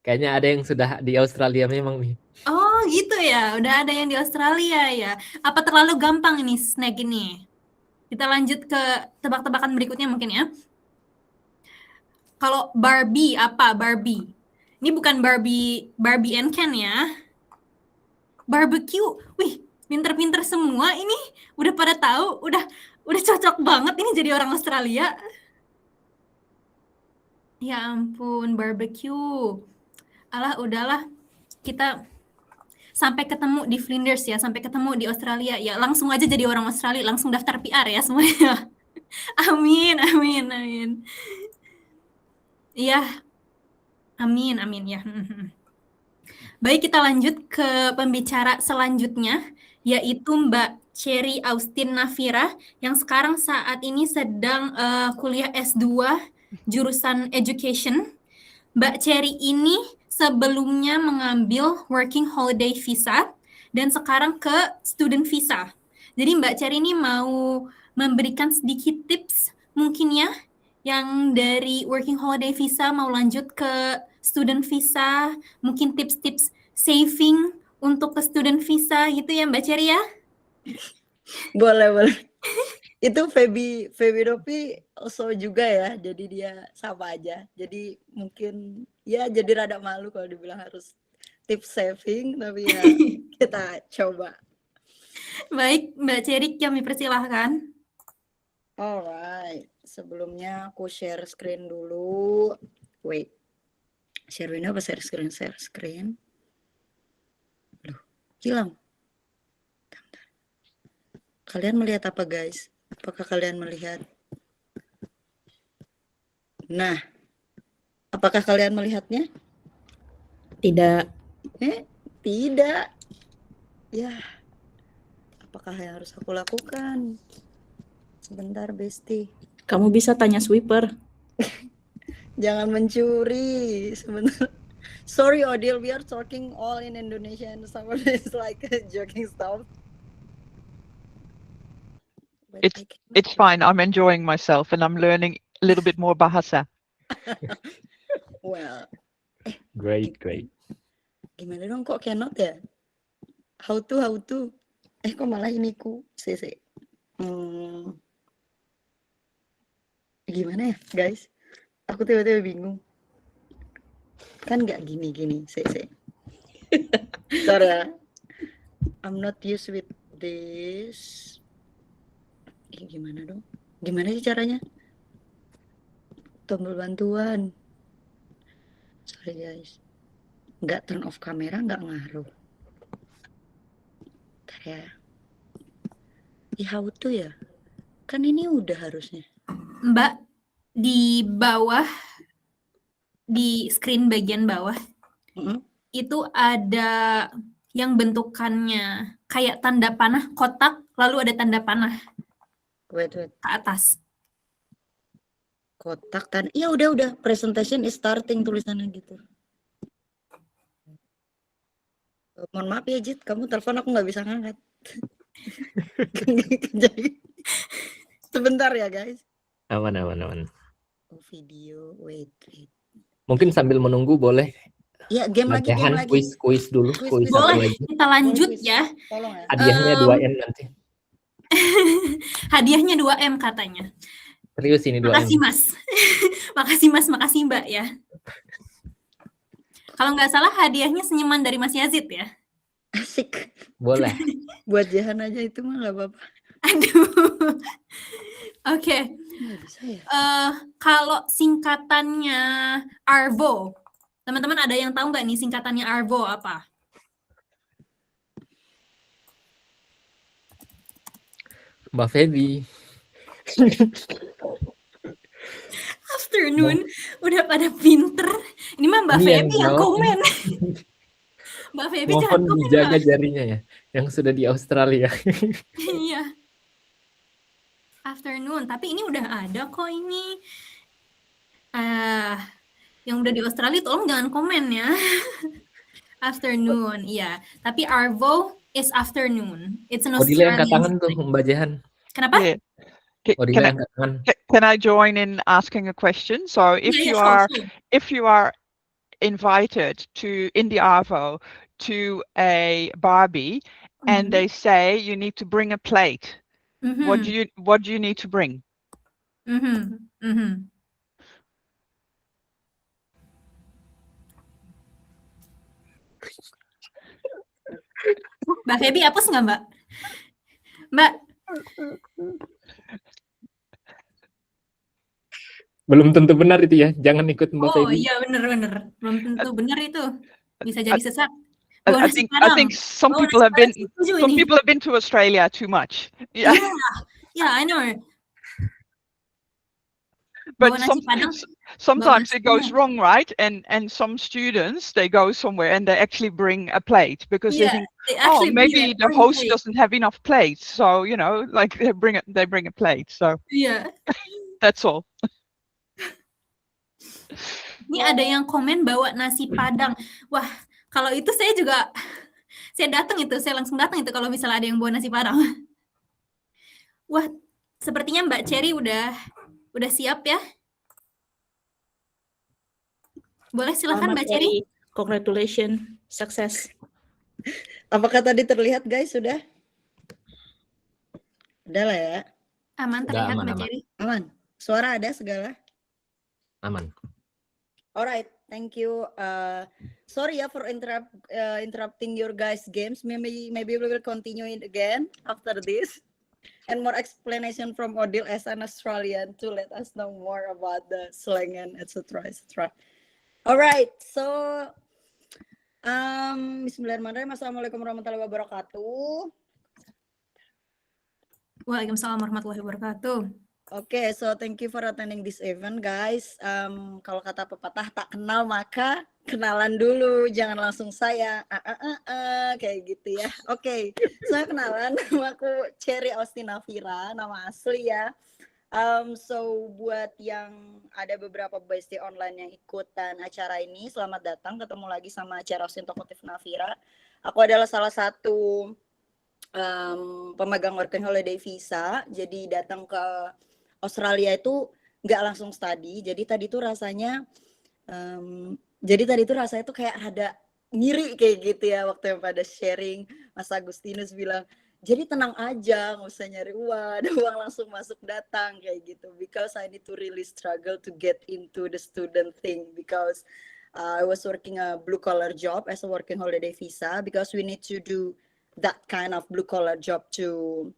Kayaknya ada yang sudah di Australia memang nih. Oh gitu ya, udah ada yang di Australia ya. Apa terlalu gampang ini snag ini? Kita lanjut ke tebak-tebakan berikutnya mungkin ya. Kalau Barbie, apa Barbie? Ini bukan Barbie and Ken ya. Barbecue. Wih, pinter-pinter semua ini. Udah pada tahu, udah cocok banget ini jadi orang Australia. Ya ampun, barbecue. Alah, udahlah. Kita sampai ketemu di Flinders ya, sampai ketemu di Australia ya. Langsung aja jadi orang Australia, langsung daftar PR ya semuanya. Amin, amin, amin. Iya. Amin, amin ya. Baik, kita lanjut ke pembicara selanjutnya, yaitu Mbak Cherry Austin Nafira, yang sekarang saat ini sedang kuliah S2 jurusan Education. Mbak Cherry ini sebelumnya mengambil Working Holiday Visa dan sekarang ke Student Visa. Jadi Mbak Cherry ini mau memberikan sedikit tips mungkin ya, yang dari Working Holiday Visa mau lanjut ke Student Visa, mungkin tips-tips saving untuk ke Student Visa gitu ya Mbak Cherry ya? Boleh. Itu Feby Dopi also juga ya, jadi dia sama aja. Jadi mungkin ya jadi rada malu kalau dibilang harus tips saving, tapi ya kita coba. Baik, Mbak Cherry kami persilahkan. Alright, sebelumnya aku share screen dulu. Wait, share window apa share screen? Share screen. Loh, hilang. Bentar. Kalian melihat apa guys? Apakah kalian melihat? Nah, apakah kalian melihatnya? Tidak. Tidak. Ya, apakah yang harus aku lakukan? Sebentar, Besti. Kamu bisa tanya sweeper. Jangan mencuri. Sebentar. Sorry, Odile, we are talking all in Indonesian. Someone is like joking stuff. But It's fine. I'm enjoying myself and I'm learning a little bit more bahasa. Well, Great. gimana dong kok cannot ya? How to? Kok malah ini ku? Gimana ya, guys? Aku tiba-tiba bingung. Kan nggak gini. Sorry ya. I'm not used with this. Gimana dong? Gimana sih caranya? Tombol bantuan. Sorry guys. Nggak turn off kamera, nggak ngaruh. Bentar ya. How to ya? Kan ini udah harusnya. Mbak, di bawah, di screen bagian bawah, itu ada yang bentukannya kayak tanda panah, kotak, lalu ada tanda panah Wait. ke atas. Kotak tanda. Ya udah. Presentation is starting tulisannya gitu. Mohon maaf ya Jit, kamu telepon aku nggak bisa ngangkat. Jadi, sebentar ya guys. Aman. Oh, video, wait. Mungkin sambil menunggu boleh. Ya, game lagi. Kuis dulu. Kuis satu Boleh, lagi. kita lanjut Kuis. ya. Tolong ya. Hadiahnya 2M nanti. Hadiahnya 2M katanya. Serius ini 2M. Makasih Mas. Makasih Mas, makasih Mbak ya. Kalau nggak salah hadiahnya senyuman dari Mas Yazid ya. Asik. Boleh. Buat Jahan aja itu mah nggak apa-apa. Aduh. Oke. Nggak bisa ya. Kalau singkatannya ARVO, teman-teman ada yang tahu nggak nih singkatannya ARVO apa? Mbak Feby. Afternoon, udah pada pinter. Ini mah Mbak Ini Feby yang mau- komen. Mbak Feby jangan Mohon komen. dijaga Mbak. jarinya ya, yang sudah di Australia. Iya. Afternoon, tapi ini udah ada kok ini. Yang udah di Australia tolong jangan komen ya. Afternoon, iya. Tapi ARVO is afternoon. It's an Odile angkat Australian tangan tuh, slang. Mbak Jehan. Kenapa? Yeah. Ca- Odile Can I, angkat tangan. can I join in asking a question? So Yeah, sure. if you are invited in the ARVO to a Barbie and they say you need to bring a plate, what do you need to bring? Mbak Feby hapus nggak, Mbak? Mbak, Belum tentu benar itu ya. Jangan ikut Mbak oh Feby. iya bener. Belum tentu benar itu. Bisa jadi sesat. I Bawa nasi think Padang. some Bawa people nasi have Padang been setuju some ini. people have been to Australia too much. Yeah. Yeah, I know. But Bawa nasi Padang. sometimes nasi it goes Padang. wrong, right? And some students, they go somewhere and they actually bring a plate because they Yeah, think, they oh, actually bring maybe it. the Bring host plate. doesn't have enough plates, so like they bring a plate. So Iya. that's all. Ini ada yang komen bawa nasi Padang. Wah, kalau itu saya juga saya langsung datang itu kalau misalnya ada yang bawa nasi Padang. Wah, sepertinya Mbak Cherry udah siap ya. Boleh silakan Mbak Cherry. Congratulations, sukses. Apakah tadi terlihat guys sudah? Udah lah ya. Aman Udah terlihat aman, Mbak aman. Cherry. Aman. Suara ada segala. Aman. Alright, thank you. Sorry ya for interrupting your guys' games. Maybe we will continue it again after this, and more explanation from Odile as an Australian to let us know more about the slang and etc. Alright, so Bismillahirrahmanirrahim. Assalamualaikum warahmatullahi wabarakatuh. Waalaikumsalam warahmatullahi wabarakatuh. Okay, so thank you for attending this event, guys. Kalau kata pepatah, tak kenal maka kenalan dulu, jangan langsung saya kayak gitu ya. Oke, saya kenalan, nama aku Cherry Austina Vira, nama asli ya. So buat yang ada beberapa bestie online yang ikutan acara ini, selamat datang, ketemu lagi sama Cherry Austin Tokotif Navira. Aku adalah salah satu pemegang working holiday visa, jadi datang ke Australia itu nggak langsung study, jadi tadi tuh rasanya tuh kayak ada ngiri kayak gitu ya waktu yang pada sharing. Mas Agustinus bilang, jadi tenang aja, nggak usah nyari uang, ada uang langsung masuk datang kayak gitu. Because I need to really struggle to get into the student thing because I was working a blue collar job as a working holiday visa because we need to do that kind of blue collar job to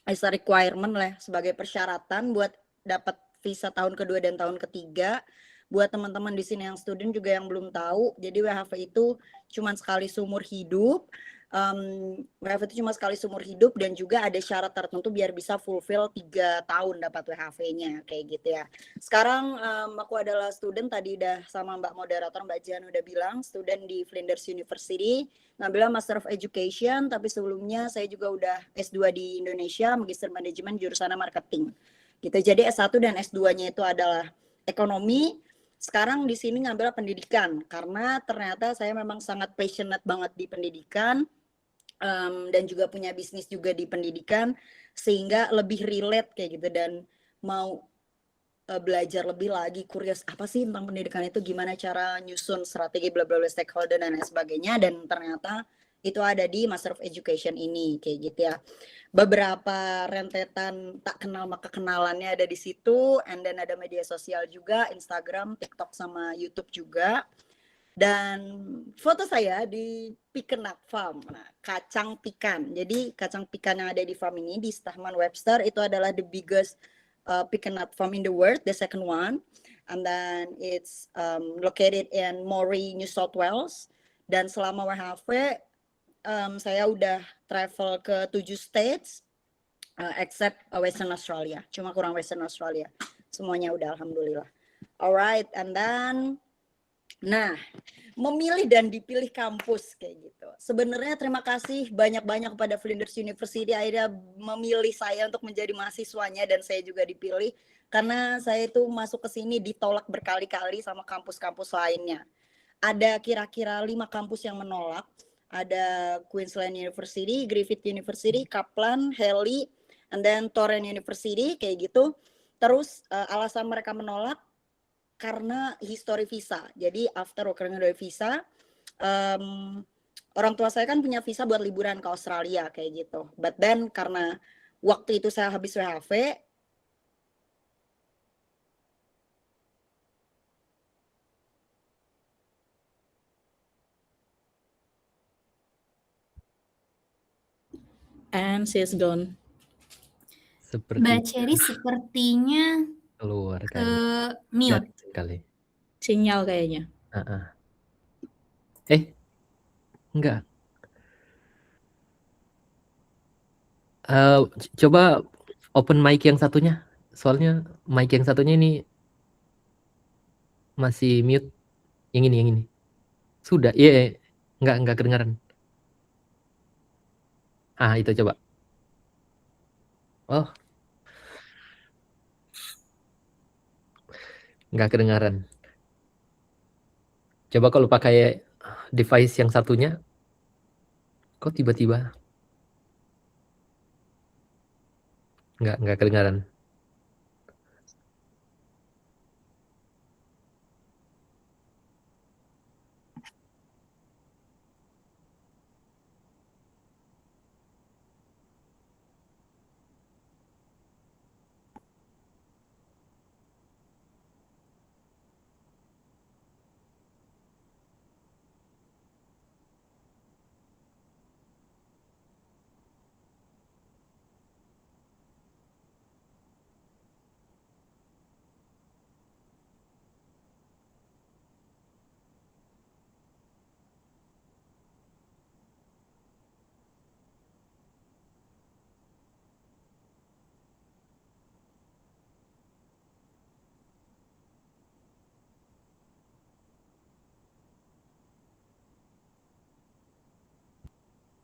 as a requirement lah sebagai persyaratan buat dapat visa tahun kedua dan tahun ketiga. Buat teman-teman di sini yang student juga yang belum tahu, jadi WHV itu cuma sekali seumur hidup. WHV itu cuma sekali seumur hidup dan juga ada syarat tertentu biar bisa fulfill 3 tahun dapat WHV-nya kayak gitu ya. Sekarang aku adalah student, tadi udah sama Mbak moderator Mbak Jan udah bilang, student di Flinders University, ngambil Master of Education, tapi sebelumnya saya juga udah S2 di Indonesia, Magister Manajemen jurusan Marketing. Gitu. Jadi S1 dan S2-nya itu adalah ekonomi. Sekarang di sini ngambil pendidikan karena ternyata saya memang sangat passionate banget di pendidikan. Dan juga punya bisnis juga di pendidikan sehingga lebih relate kayak gitu dan mau belajar lebih lagi, curious apa sih tentang pendidikan itu, gimana cara nyusun strategi bla bla bla stakeholder dan lain sebagainya, dan ternyata itu ada di Master of Education ini kayak gitu ya. Beberapa rentetan tak kenal maka kenalannya ada di situ, and then ada media sosial juga, Instagram, TikTok sama YouTube juga. Dan foto saya di Pikenak Farm, kacang pikan. Jadi kacang pikan yang ada di farm ini di Stahman Webster itu adalah the biggest piken nut farm in the world, the second one, and then it's located in Moree, New South Wales. Dan selama WHV saya udah travel ke 7 states except Western Australia, cuma kurang Western Australia, semuanya udah alhamdulillah. Alright, and then nah, memilih dan dipilih kampus kayak gitu. Sebenarnya terima kasih banyak-banyak kepada Flinders University akhirnya memilih saya untuk menjadi mahasiswanya, dan saya juga dipilih karena saya itu masuk ke sini ditolak berkali-kali sama kampus-kampus lainnya. Ada kira-kira 5 kampus yang menolak. Ada Queensland University, Griffith University, Kaplan, Haley, and then Torrens University kayak gitu. Terus alasan mereka menolak karena history visa. Jadi after working holiday visa, orang tua saya kan punya visa buat liburan ke Australia kayak gitu. But then karena waktu itu saya habis WHV, And she's gone. Seperti Mbak Cherry sepertinya keluar ke kali. mute. Kali. Sinyal kayaknya. Enggak. Coba open mic yang satunya. Soalnya mic yang satunya ini masih mute. Yang ini. Sudah, iya. Enggak kedengaran. Itu coba. Oh. Enggak kedengaran. Coba kalau pakai device yang satunya. Kok tiba-tiba? Enggak kedengaran.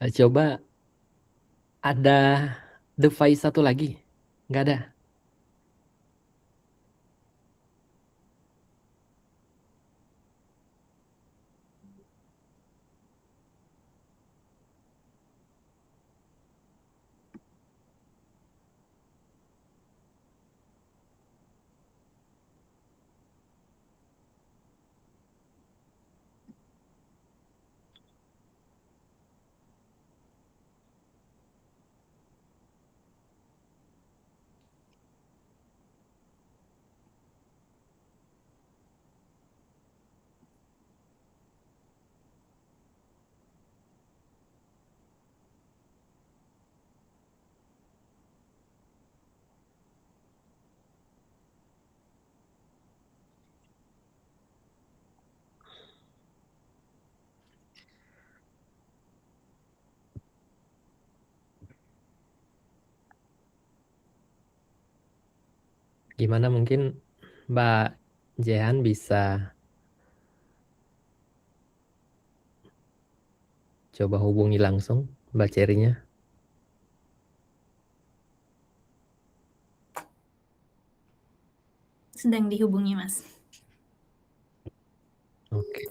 Coba ada device satu lagi. Enggak ada. Gimana mungkin Mbak Jehan bisa coba hubungi langsung Mbak Cherry-nya. Sedang dihubungi, Mas. Oke.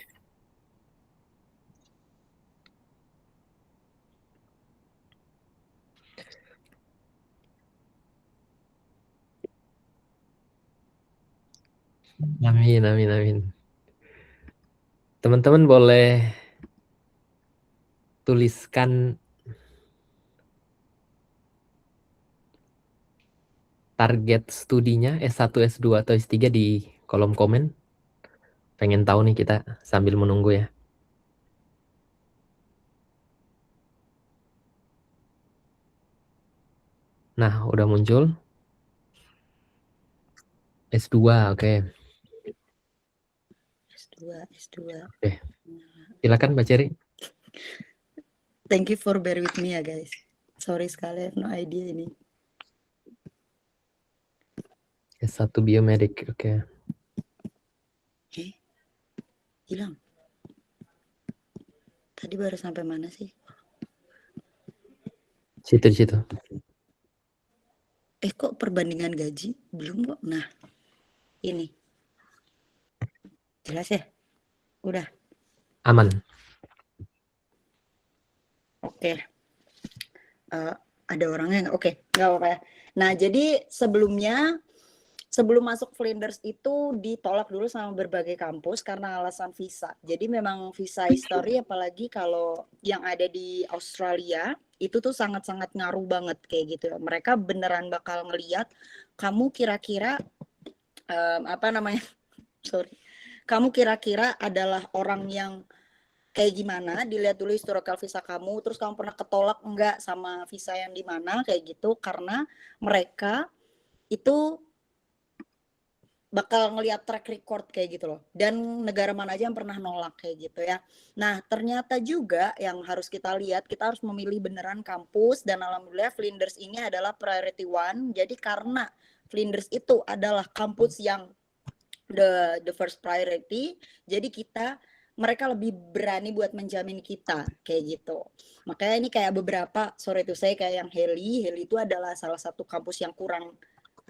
Amin. Teman-teman boleh tuliskan target studinya S1, S2, atau S3 di kolom komen. Pengen tahu nih kita sambil menunggu ya. Nah, udah muncul. S2, oke. S2. Oke. Silakan Mbak Cherry. Thank you for bear with me ya guys. Sorry sekali, I have no idea ini. S1 biomedik, oke. Hilang. Tadi baru sampai mana sih? Situ. Kok perbandingan gaji? Belum kok. Nah, ini. Jelas ya? Udah. Aman. Oke. Ada orangnya nggak? Oke, nggak apa-apa ya. Nah, jadi sebelum masuk Flinders itu ditolak dulu sama berbagai kampus karena alasan visa. Jadi memang visa history, apalagi kalau yang ada di Australia, itu tuh sangat-sangat ngaruh banget kayak gitu ya. Mereka beneran bakal ngeliat kamu kira-kira kamu kira-kira adalah orang yang kayak gimana, dilihat dulu historical visa kamu, terus kamu pernah ketolak enggak sama visa yang di mana kayak gitu, karena mereka itu bakal ngelihat track record kayak gitu loh, dan negara mana aja yang pernah nolak kayak gitu ya. Nah ternyata juga yang harus kita lihat, kita harus memilih beneran kampus, dan alhamdulillah Flinders ini adalah priority one. Jadi karena Flinders itu adalah kampus yang the first priority, jadi mereka lebih berani buat menjamin kita kayak gitu. Makanya ini kayak beberapa, sorry itu saya kayak yang Heli itu adalah salah satu kampus yang kurang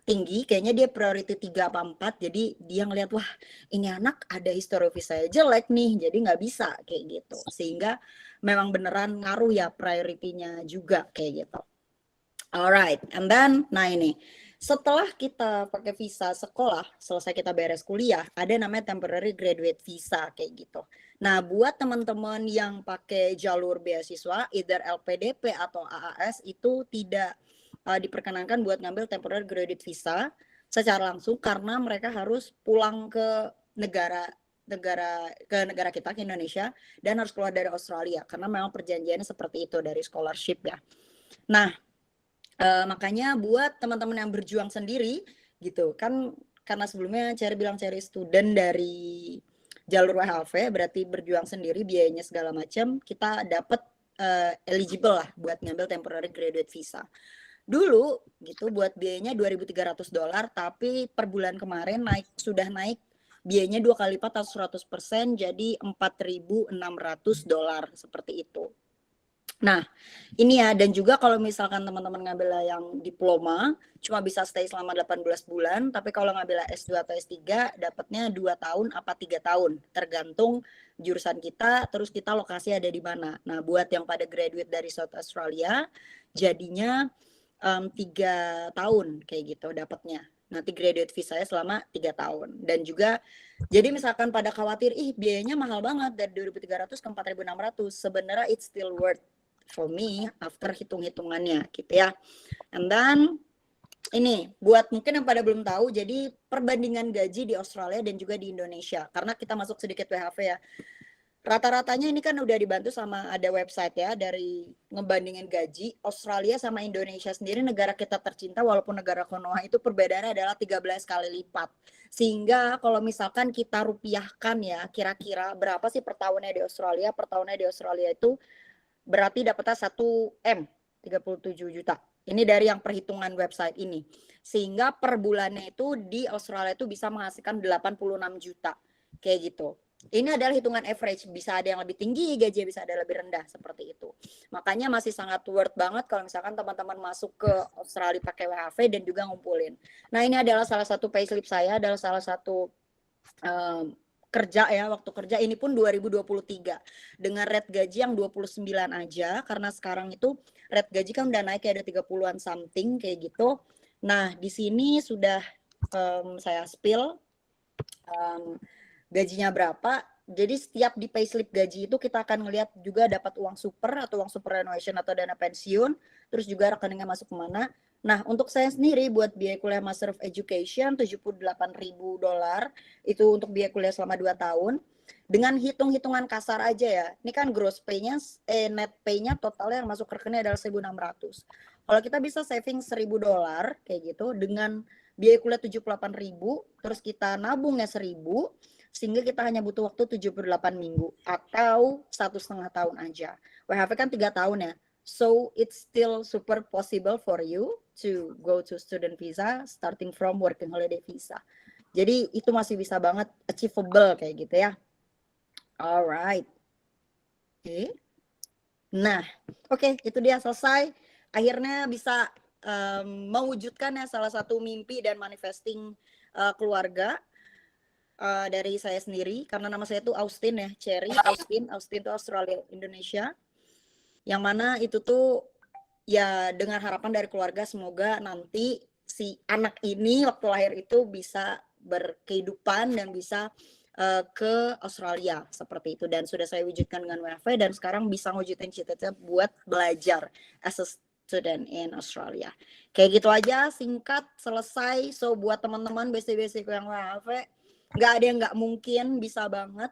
tinggi, kayaknya dia priority 3 apa 4, jadi dia ngeliat wah ini anak ada history visa jelek nih, jadi nggak bisa kayak gitu, sehingga memang beneran ngaruh ya priority-nya juga kayak gitu. Alright, and then nah ini setelah kita pakai visa sekolah, selesai kita beres kuliah, ada namanya temporary graduate visa kayak gitu. Nah buat teman-teman yang pakai jalur beasiswa either LPDP atau AAS itu tidak diperkenankan buat ngambil temporary graduate visa secara langsung, karena mereka harus pulang ke negara kita, ke Indonesia, dan harus keluar dari Australia karena memang perjanjiannya seperti itu dari scholarship ya. Nah makanya buat teman-teman yang berjuang sendiri gitu kan, karena sebelumnya Cherry bilang Cherry student dari jalur WHV, berarti berjuang sendiri biayanya segala macam, kita dapat eligible lah buat ngambil temporary graduate visa. Dulu gitu buat biayanya $2.300, tapi per bulan kemarin sudah naik biayanya 2 kali lipat atau 100%, jadi $4.600 seperti itu. Nah ini ya, dan juga kalau misalkan teman-teman ngambil yang diploma cuma bisa stay selama 18 bulan, tapi kalau ngambil S2 atau S3 dapatnya 2 tahun apa 3 tahun tergantung jurusan kita, terus kita lokasi ada di mana. Nah buat yang pada graduate dari South Australia jadinya 3 tahun kayak gitu dapatnya. Nanti graduate visa selama 3 tahun. Dan juga jadi misalkan pada khawatir biayanya mahal banget dari 2.300 ke 4.600, sebenarnya it's still worth for me after hitung-hitungannya gitu ya. And then ini buat mungkin yang pada belum tahu, jadi perbandingan gaji di Australia dan juga di Indonesia, karena kita masuk sedikit WHV ya. Rata-ratanya ini kan udah dibantu sama ada website ya dari ngebandingin gaji Australia sama Indonesia sendiri, negara kita tercinta walaupun negara Konoha, itu perbedaannya adalah 13 kali lipat. Sehingga kalau misalkan kita rupiahkan ya, kira-kira berapa sih per tahunnya di Australia? Per tahunnya di Australia itu berarti dapatnya 1M, 37 juta. Ini dari yang perhitungan website ini. Sehingga per bulannya itu di Australia itu bisa menghasilkan 86 juta. Kayak gitu. Ini adalah hitungan average, bisa ada yang lebih tinggi gajinya, bisa ada yang lebih rendah seperti itu. Makanya masih sangat worth banget kalau misalkan teman-teman masuk ke Australia pakai WHV dan juga ngumpulin. Nah ini adalah salah satu payslip saya, adalah salah satu kerja ya, waktu kerja ini pun 2023 dengan rate gaji yang 29 aja, karena sekarang itu rate gaji kan udah naik ya, ada 30-an something kayak gitu. Nah di sini sudah saya spill gajinya berapa. Jadi setiap di payslip gaji itu kita akan ngelihat juga dapat uang super atau uang superannuation atau dana pensiun, terus juga rekeningnya masuk kemana. Nah untuk saya sendiri buat biaya kuliah Master of Education $78.000 itu untuk biaya kuliah selama 2 tahun. Dengan hitung-hitungan kasar aja ya, ini kan gross pay-nya, net pay-nya totalnya yang masuk rekening adalah 1.600. Kalau kita bisa saving $1.000 kayak gitu dengan biaya kuliah 78.000, terus kita nabungnya 1.000, sehingga kita hanya butuh waktu 78 minggu atau 1,5 tahun aja. WHV kan 3 tahun ya. So it's still super possible for you to go to student visa starting from working holiday visa. Jadi itu masih bisa banget achievable kayak gitu ya. Alright. Oke. Nah, oke, itu dia selesai. Akhirnya bisa mewujudkan ya salah satu mimpi dan manifesting keluarga dari saya sendiri, karena nama saya itu Austin ya, Cherry Austin itu Australia Indonesia, yang mana itu tuh ya dengan harapan dari keluarga semoga nanti si anak ini waktu lahir itu bisa berkehidupan dan bisa ke Australia seperti itu, dan sudah saya wujudkan dengan WHV, dan sekarang bisa wujudin cita-cita buat belajar as a student in Australia. Kayak gitu aja, singkat, selesai. So buat teman-teman basic yang WHV, nggak ada yang nggak mungkin, bisa banget.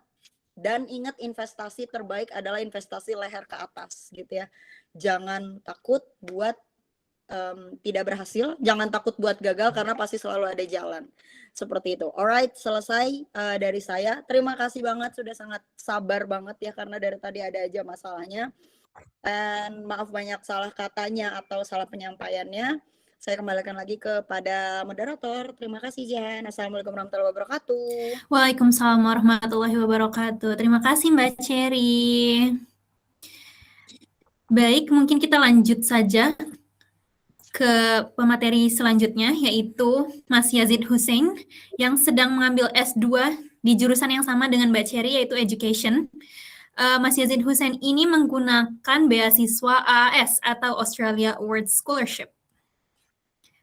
Dan ingat, investasi terbaik adalah investasi leher ke atas gitu ya. Jangan takut buat tidak berhasil, jangan takut buat gagal karena pasti selalu ada jalan. Seperti itu. Alright, selesai dari saya. Terima kasih banget, sudah sangat sabar banget ya karena dari tadi ada aja masalahnya. Dan maaf banyak salah katanya atau salah penyampaiannya. Saya kembalikan lagi kepada moderator. Terima kasih Jen. Assalamualaikum warahmatullahi wabarakatuh. Waalaikumsalam warahmatullahi wabarakatuh. Terima kasih Mbak Cherry. Baik, mungkin kita lanjut saja ke pemateri selanjutnya, yaitu Mas Yazid Hussein yang sedang mengambil S2 di jurusan yang sama dengan Mbak Cherry, yaitu Education. Mas Yazid Hussein ini menggunakan beasiswa AAS atau Australia Awards Scholarship.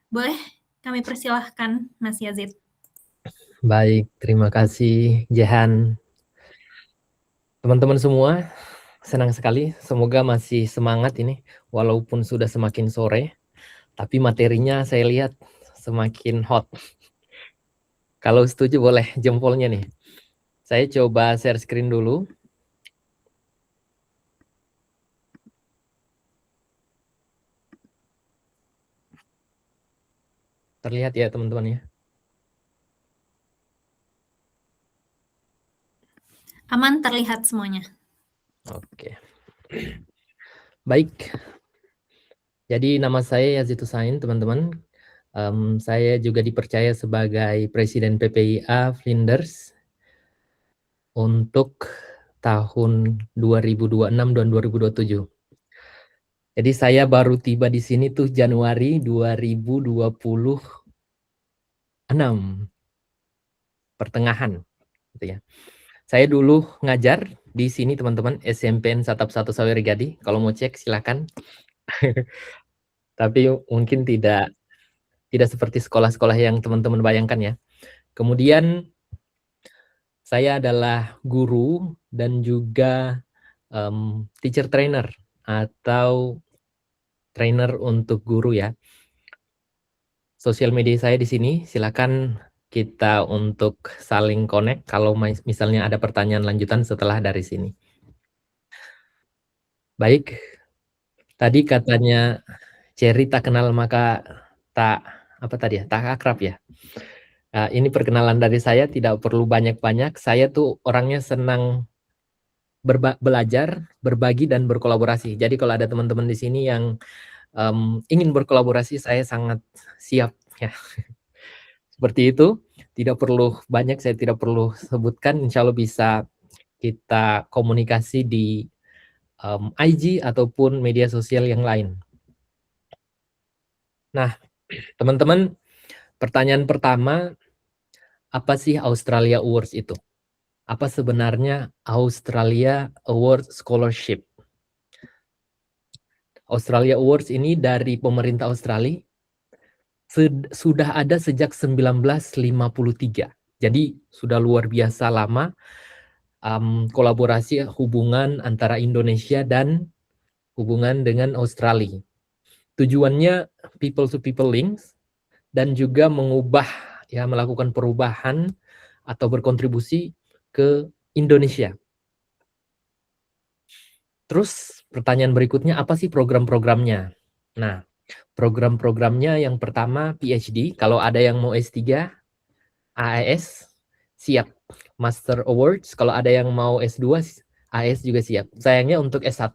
Boleh kami persilahkan Mas Yazid. Baik, terima kasih Jehan. Teman-teman semua, senang sekali. Semoga masih semangat ini, walaupun sudah semakin sore. Tapi materinya saya lihat semakin hot. Kalau setuju boleh jempolnya nih. Saya coba share screen dulu. Terlihat ya teman-teman ya? Aman, terlihat semuanya. Oke. Baik. Jadi nama saya Yazid Hussein, teman-teman. Saya juga dipercaya sebagai Presiden PPIA Flinders untuk tahun 2026 dan 2027. Jadi saya baru tiba di sini tuh Januari 2026 pertengahan, gitu ya. Saya dulu ngajar di sini teman-teman, SMPN Satap 1 Sawerigadi. Kalau mau cek silakan. Tapi mungkin tidak seperti sekolah-sekolah yang teman-teman bayangkan ya. Kemudian saya adalah guru dan juga teacher trainer atau trainer untuk guru ya. Sosial media saya di sini, silakan kita untuk saling connect kalau misalnya ada pertanyaan lanjutan setelah dari sini. Baik, tadi katanya Cherry tak kenal maka tak akrab ya. Ini perkenalan dari saya, tidak perlu banyak-banyak. Saya tuh orangnya senang belajar, berbagi, dan berkolaborasi. Jadi kalau ada teman-teman di sini yang ingin berkolaborasi, saya sangat siap ya. Seperti itu, tidak perlu banyak, saya tidak perlu sebutkan. Insya Allah bisa kita komunikasi di IG ataupun media sosial yang lain. Nah, teman-teman, pertanyaan pertama, apa sih Australia Awards itu? Apa sebenarnya Australia Awards Scholarship? Australia Awards ini dari pemerintah Australia sudah ada sejak 1953. Jadi sudah luar biasa lama kolaborasi hubungan antara Indonesia dan hubungan dengan Australia. Tujuannya people to people links dan juga melakukan perubahan atau berkontribusi ke Indonesia. Terus pertanyaan berikutnya, apa sih program-programnya? Nah, program-programnya yang pertama PhD, kalau ada yang mau S3, AAS, siap. Master Awards, kalau ada yang mau S2, AAS juga siap. Sayangnya untuk S1,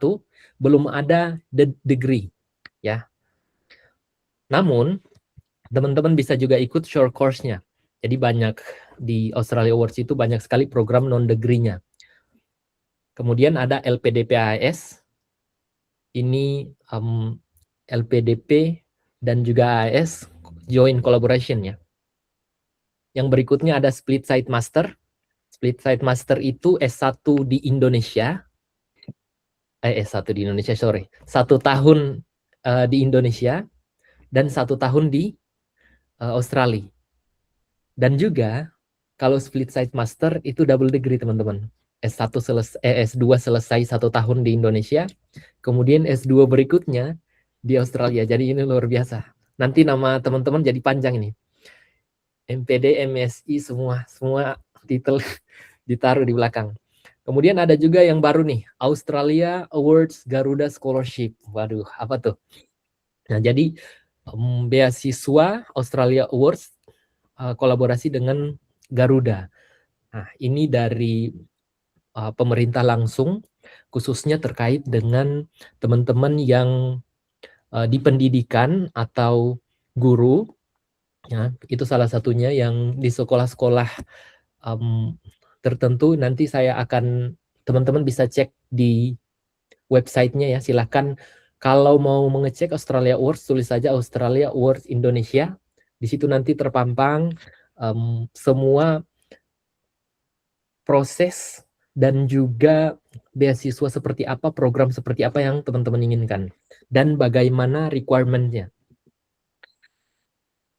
belum ada degree, ya. Namun, teman-teman bisa juga ikut short course-nya. Jadi banyak di Australia Awards itu banyak sekali program non-degree-nya. Kemudian ada LPDP AAS, ini LPDP dan juga AAS joint collaboration ya. Yang berikutnya ada Split Site Master. Split Site Master itu S1 di Indonesia. S1 di Indonesia, sorry. 1 tahun di Indonesia dan 1 tahun di Australia. Dan juga kalau Split Site Master itu double degree teman-teman. S2 selesai 1 tahun di Indonesia, kemudian S2 berikutnya di Australia. Jadi ini luar biasa. Nanti nama teman-teman jadi panjang ini. MPD, MSI, semua titel ditaruh di belakang. Kemudian ada juga yang baru nih, Australia Awards Garuda Scholarship. Waduh, apa tuh? Nah, jadi beasiswa Australia Awards kolaborasi dengan Garuda. Nah, ini dari pemerintah langsung, khususnya terkait dengan teman-teman yang di pendidikan atau guru, ya, itu salah satunya yang di sekolah-sekolah tertentu. Nanti saya akan, teman-teman bisa cek di websitenya ya, silahkan kalau mau mengecek Australia Awards, tulis saja Australia Awards Indonesia. Di situ nanti terpampang semua proses dan juga beasiswa seperti apa, program seperti apa yang teman-teman inginkan, dan bagaimana requirement-nya.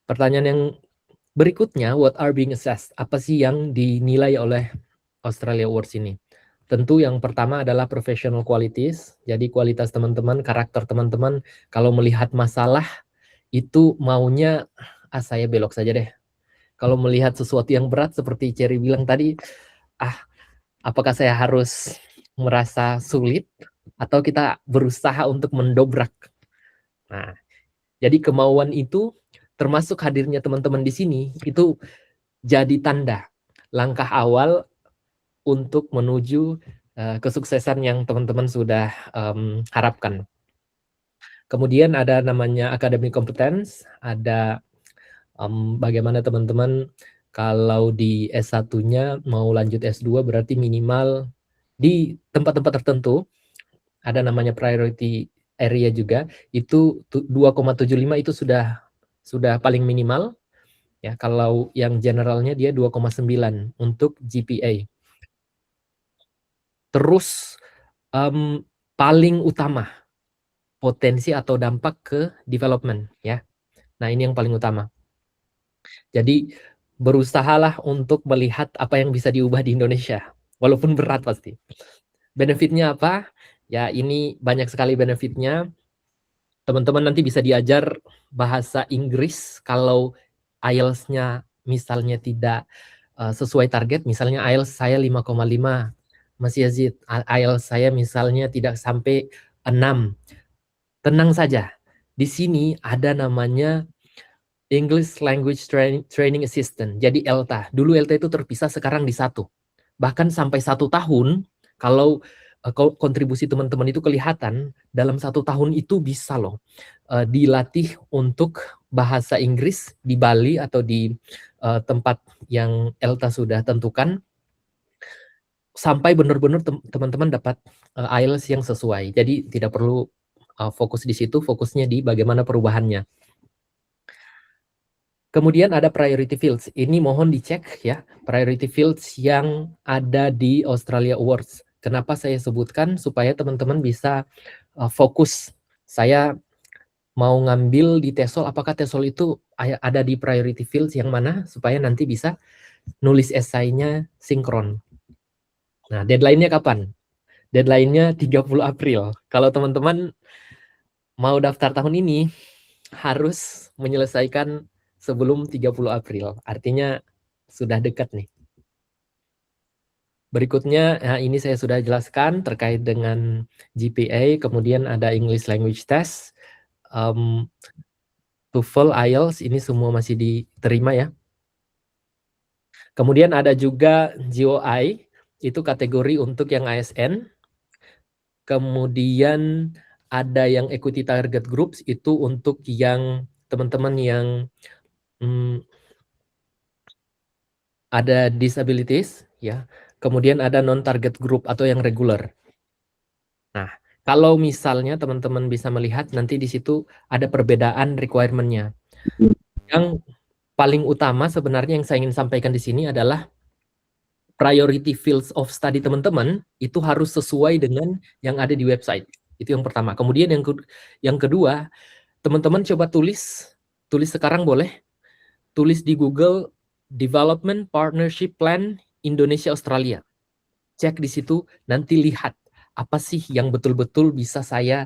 Pertanyaan yang berikutnya, what are being assessed? Apa sih yang dinilai oleh Australia Awards ini? Tentu yang pertama adalah professional qualities, jadi kualitas teman-teman, karakter teman-teman. Kalau melihat masalah, itu maunya, saya belok saja deh. Kalau melihat sesuatu yang berat, seperti Cherry bilang tadi, apakah saya harus merasa sulit, atau kita berusaha untuk mendobrak. Nah, jadi kemauan itu, termasuk hadirnya teman-teman di sini, itu jadi tanda, langkah awal untuk menuju kesuksesan yang teman-teman sudah harapkan. Kemudian ada namanya academic competence, ada bagaimana teman-teman kalau di S1-nya mau lanjut S2 berarti minimal di tempat-tempat tertentu, ada namanya priority area juga, itu 2,75 itu sudah paling minimal. Ya, kalau yang generalnya dia 2,9 untuk GPA. Terus paling utama potensi atau dampak ke development ya. Nah, ini yang paling utama. Jadi berusahalah untuk melihat apa yang bisa diubah di Indonesia, walaupun berat pasti. Benefitnya apa? Ya, ini banyak sekali benefitnya. Teman-teman nanti bisa diajar bahasa Inggris kalau IELTS-nya misalnya tidak sesuai target, misalnya IELTS saya 5,5, Mas Yazid, IELTS saya misalnya tidak sampai 6. Tenang saja, di sini ada namanya English Language Training Assistant, jadi ELTA. Dulu ELTA itu terpisah, sekarang di satu. Bahkan sampai 1 tahun, kalau kontribusi teman-teman itu kelihatan, dalam 1 tahun itu bisa loh dilatih untuk bahasa Inggris di Bali atau di tempat yang ELTA sudah tentukan, sampai benar-benar teman-teman dapat IELTS yang sesuai. Jadi tidak perlu fokus di situ, fokusnya di bagaimana perubahannya. Kemudian ada priority fields. Ini mohon dicek ya, priority fields yang ada di Australia Awards. Kenapa saya sebutkan? Supaya teman-teman bisa fokus. Saya mau ngambil di TESOL, apakah TESOL itu ada di priority fields yang mana? Supaya nanti bisa nulis esainya sinkron. Nah, deadline-nya kapan? Deadline-nya 30 April. Kalau teman-teman mau daftar tahun ini, harus menyelesaikan sebelum 30 April. Artinya sudah dekat nih. Berikutnya, nah ini saya sudah jelaskan terkait dengan GPA, kemudian ada English Language Test, TOEFL, IELTS, ini semua masih diterima ya. Kemudian ada juga GOI, itu kategori untuk yang ASN. Kemudian ada yang equity target groups, itu untuk yang teman-teman yang ada disabilities ya. Kemudian ada non target group atau yang regular. Nah, kalau misalnya teman-teman bisa melihat nanti di situ ada perbedaan requirement-nya. Yang paling utama sebenarnya yang saya ingin sampaikan di sini adalah priority fields of study teman-teman itu harus sesuai dengan yang ada di website. Itu yang pertama. Kemudian yang kedua, teman-teman coba tulis sekarang boleh. Tulis di Google Development Partnership Plan Indonesia Australia. Cek di situ, nanti lihat apa sih yang betul-betul bisa saya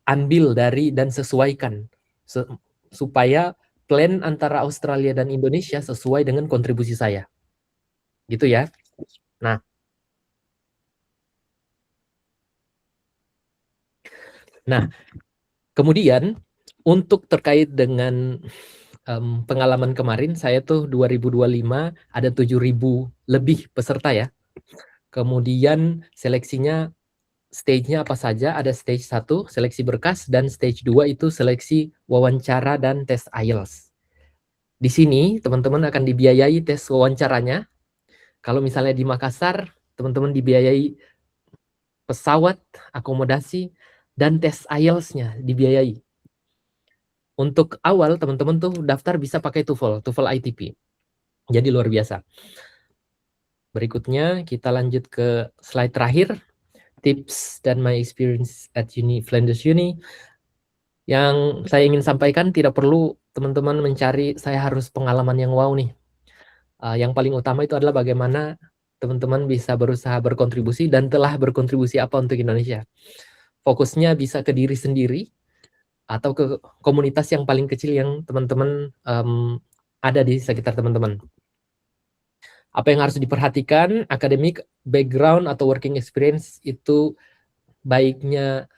ambil dari dan sesuaikan supaya plan antara Australia dan Indonesia sesuai dengan kontribusi saya. Gitu ya. Nah, Nah, kemudian untuk terkait dengan pengalaman kemarin, saya tuh 2025 ada 7.000 lebih peserta ya. Kemudian seleksinya stage-nya apa saja? Ada stage 1 seleksi berkas dan stage 2 itu seleksi wawancara dan tes IELTS. Di sini teman-teman akan dibiayai tes wawancaranya. Kalau misalnya di Makassar, teman-teman dibiayai pesawat, akomodasi, dan tes IELTS-nya dibiayai. Untuk awal teman-teman tuh daftar bisa pakai TOEFL ITP. Jadi luar biasa. Berikutnya kita lanjut ke slide terakhir, tips dan my experience at Flinders Uni. Yang saya ingin sampaikan, tidak perlu teman-teman mencari saya harus pengalaman yang wow nih. Yang paling utama itu adalah bagaimana teman-teman bisa berusaha berkontribusi dan telah berkontribusi apa untuk Indonesia. Fokusnya bisa ke diri sendiri atau ke komunitas yang paling kecil yang teman-teman ada di sekitar teman-teman. Apa yang harus diperhatikan, akademik, background, atau working experience itu baiknya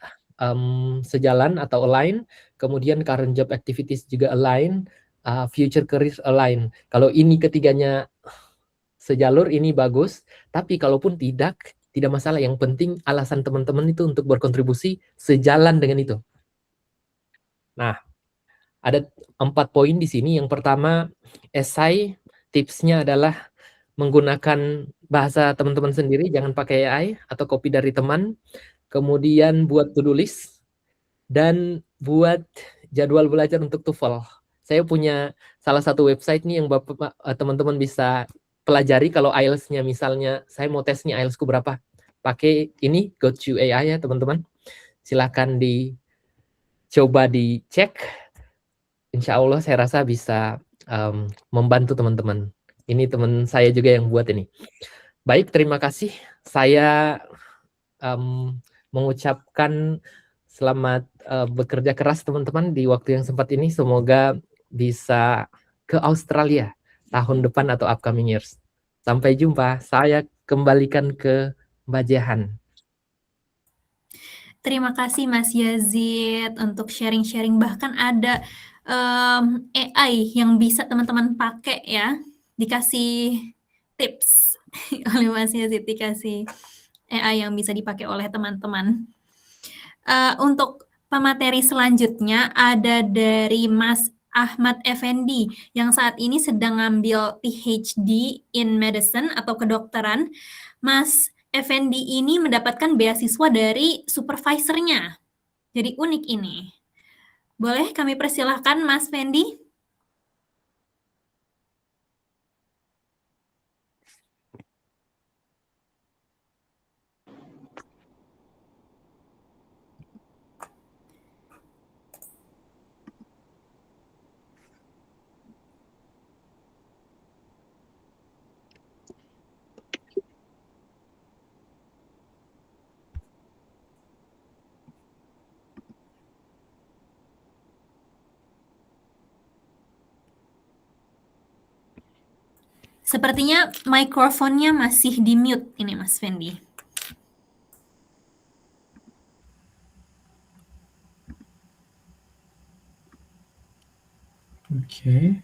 sejalan atau align, kemudian current job activities juga align, future career align. Kalau ini ketiganya sejalur, ini bagus, tapi kalaupun tidak masalah. Yang penting alasan teman-teman itu untuk berkontribusi sejalan dengan itu. Nah, ada 4 poin di sini. Yang pertama, essay, tipsnya adalah menggunakan bahasa teman-teman sendiri, jangan pakai AI atau copy dari teman. Kemudian buat to-do list dan buat jadwal belajar untuk TOEFL. Saya punya salah satu website nih yang teman-teman bisa pelajari. Kalau IELTS-nya misalnya, saya mau tes nih IELTS-ku berapa. Pakai ini, GoToAI ya teman-teman. Silakan dicoba dicek. Insya Allah saya rasa bisa membantu teman-teman. Ini teman saya juga yang buat ini. Baik, terima kasih. Saya mengucapkan selamat bekerja keras teman-teman di waktu yang sempat ini. Semoga bisa ke Australia tahun depan atau upcoming years. Sampai jumpa. Saya kembalikan ke Mbak Jehan. Terima kasih Mas Yazid untuk sharing-sharing. Bahkan ada AI yang bisa teman-teman pakai ya. Dikasih tips oleh Mas Yazid, dikasih AI yang bisa dipakai oleh teman-teman. Untuk pemateri selanjutnya ada dari Mas Ahmad Effendi yang saat ini sedang ngambil PhD in Medicine atau kedokteran. Mas Effendi ini mendapatkan beasiswa dari supervisornya. Jadi unik ini. Boleh kami persilahkan Mas Fendi? Sepertinya mikrofonnya masih di mute ini Mas Fendi. Oke.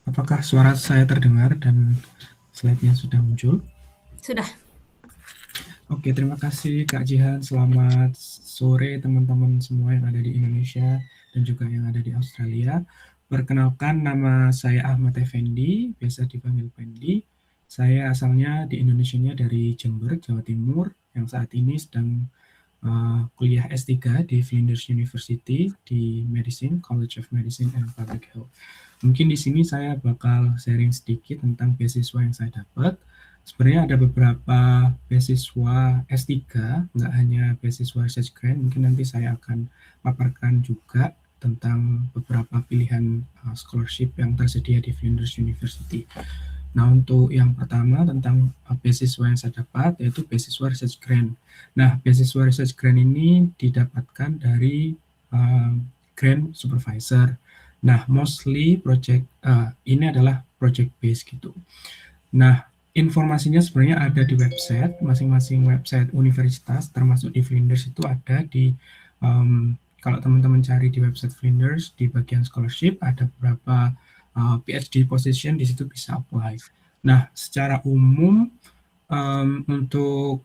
Apakah suara saya terdengar dan slide-nya sudah muncul? Sudah. Oke, terima kasih Kak Jihan. Selamat sore teman-teman semua yang ada di Indonesia dan juga yang ada di Australia. Perkenalkan, nama saya Ahmad Effendi, biasa dipanggil Fendi. Saya asalnya di Indonesia dari Jember, Jawa Timur, yang saat ini sedang kuliah S3 di Flinders University di Medicine, College of Medicine and Public Health. Mungkin di sini saya bakal sharing sedikit tentang beasiswa yang saya dapat. Sebenarnya ada beberapa beasiswa S3, nggak hanya beasiswa research grant, mungkin nanti saya akan paparkan juga tentang beberapa pilihan scholarship yang tersedia di Flinders University. Nah, untuk yang pertama tentang beasiswa yang saya dapat, yaitu beasiswa research grant. Nah, beasiswa research grant ini didapatkan dari grant supervisor. Nah, mostly project ini adalah project based gitu. Nah, informasinya sebenarnya ada di website, masing-masing website universitas, termasuk di Flinders itu ada di, kalau teman-teman cari di website Flinders, di bagian scholarship, ada beberapa PhD position, di situ bisa apply. Nah, secara umum, untuk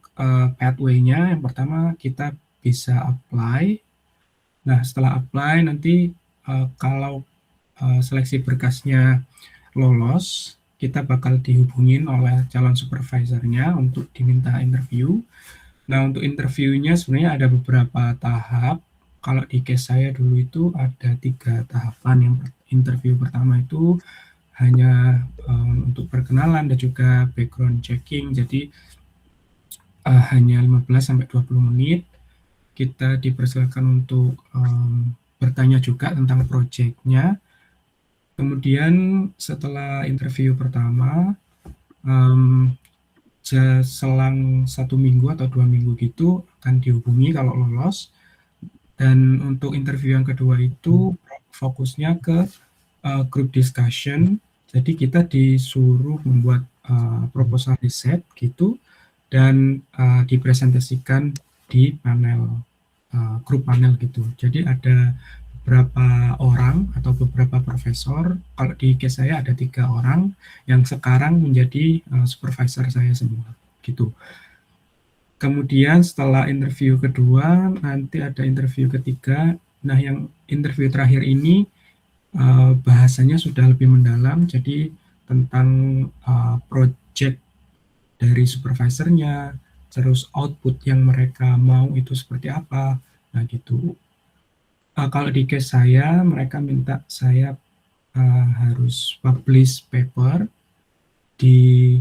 pathway-nya, yang pertama kita bisa apply. Nah, setelah apply, nanti kalau seleksi berkasnya lolos, kita bakal dihubungin oleh calon supervisornya untuk diminta interview. Nah, untuk interviewnya sebenarnya ada beberapa tahap. Kalau di case saya dulu itu ada 3 tahapan. Yang interview pertama itu hanya untuk perkenalan dan juga background checking. Jadi hanya 15-20 menit. Kita dipersilakan untuk bertanya juga tentang proyeknya. Kemudian setelah interview pertama, selang 1 minggu atau 2 minggu gitu akan dihubungi kalau lolos. Dan untuk interview yang kedua itu fokusnya ke group discussion. Jadi kita disuruh membuat proposal riset gitu dan dipresentasikan di panel, grup panel gitu. Jadi ada beberapa orang atau beberapa profesor, kalau di case saya ada 3 orang yang sekarang menjadi supervisor saya semua gitu. Kemudian setelah interview kedua, nanti ada interview ketiga. Nah, yang interview terakhir ini bahasanya sudah lebih mendalam, jadi tentang project dari supervisornya, terus output yang mereka mau itu seperti apa, nah gitu. Kalau di case saya, mereka minta saya harus publish paper di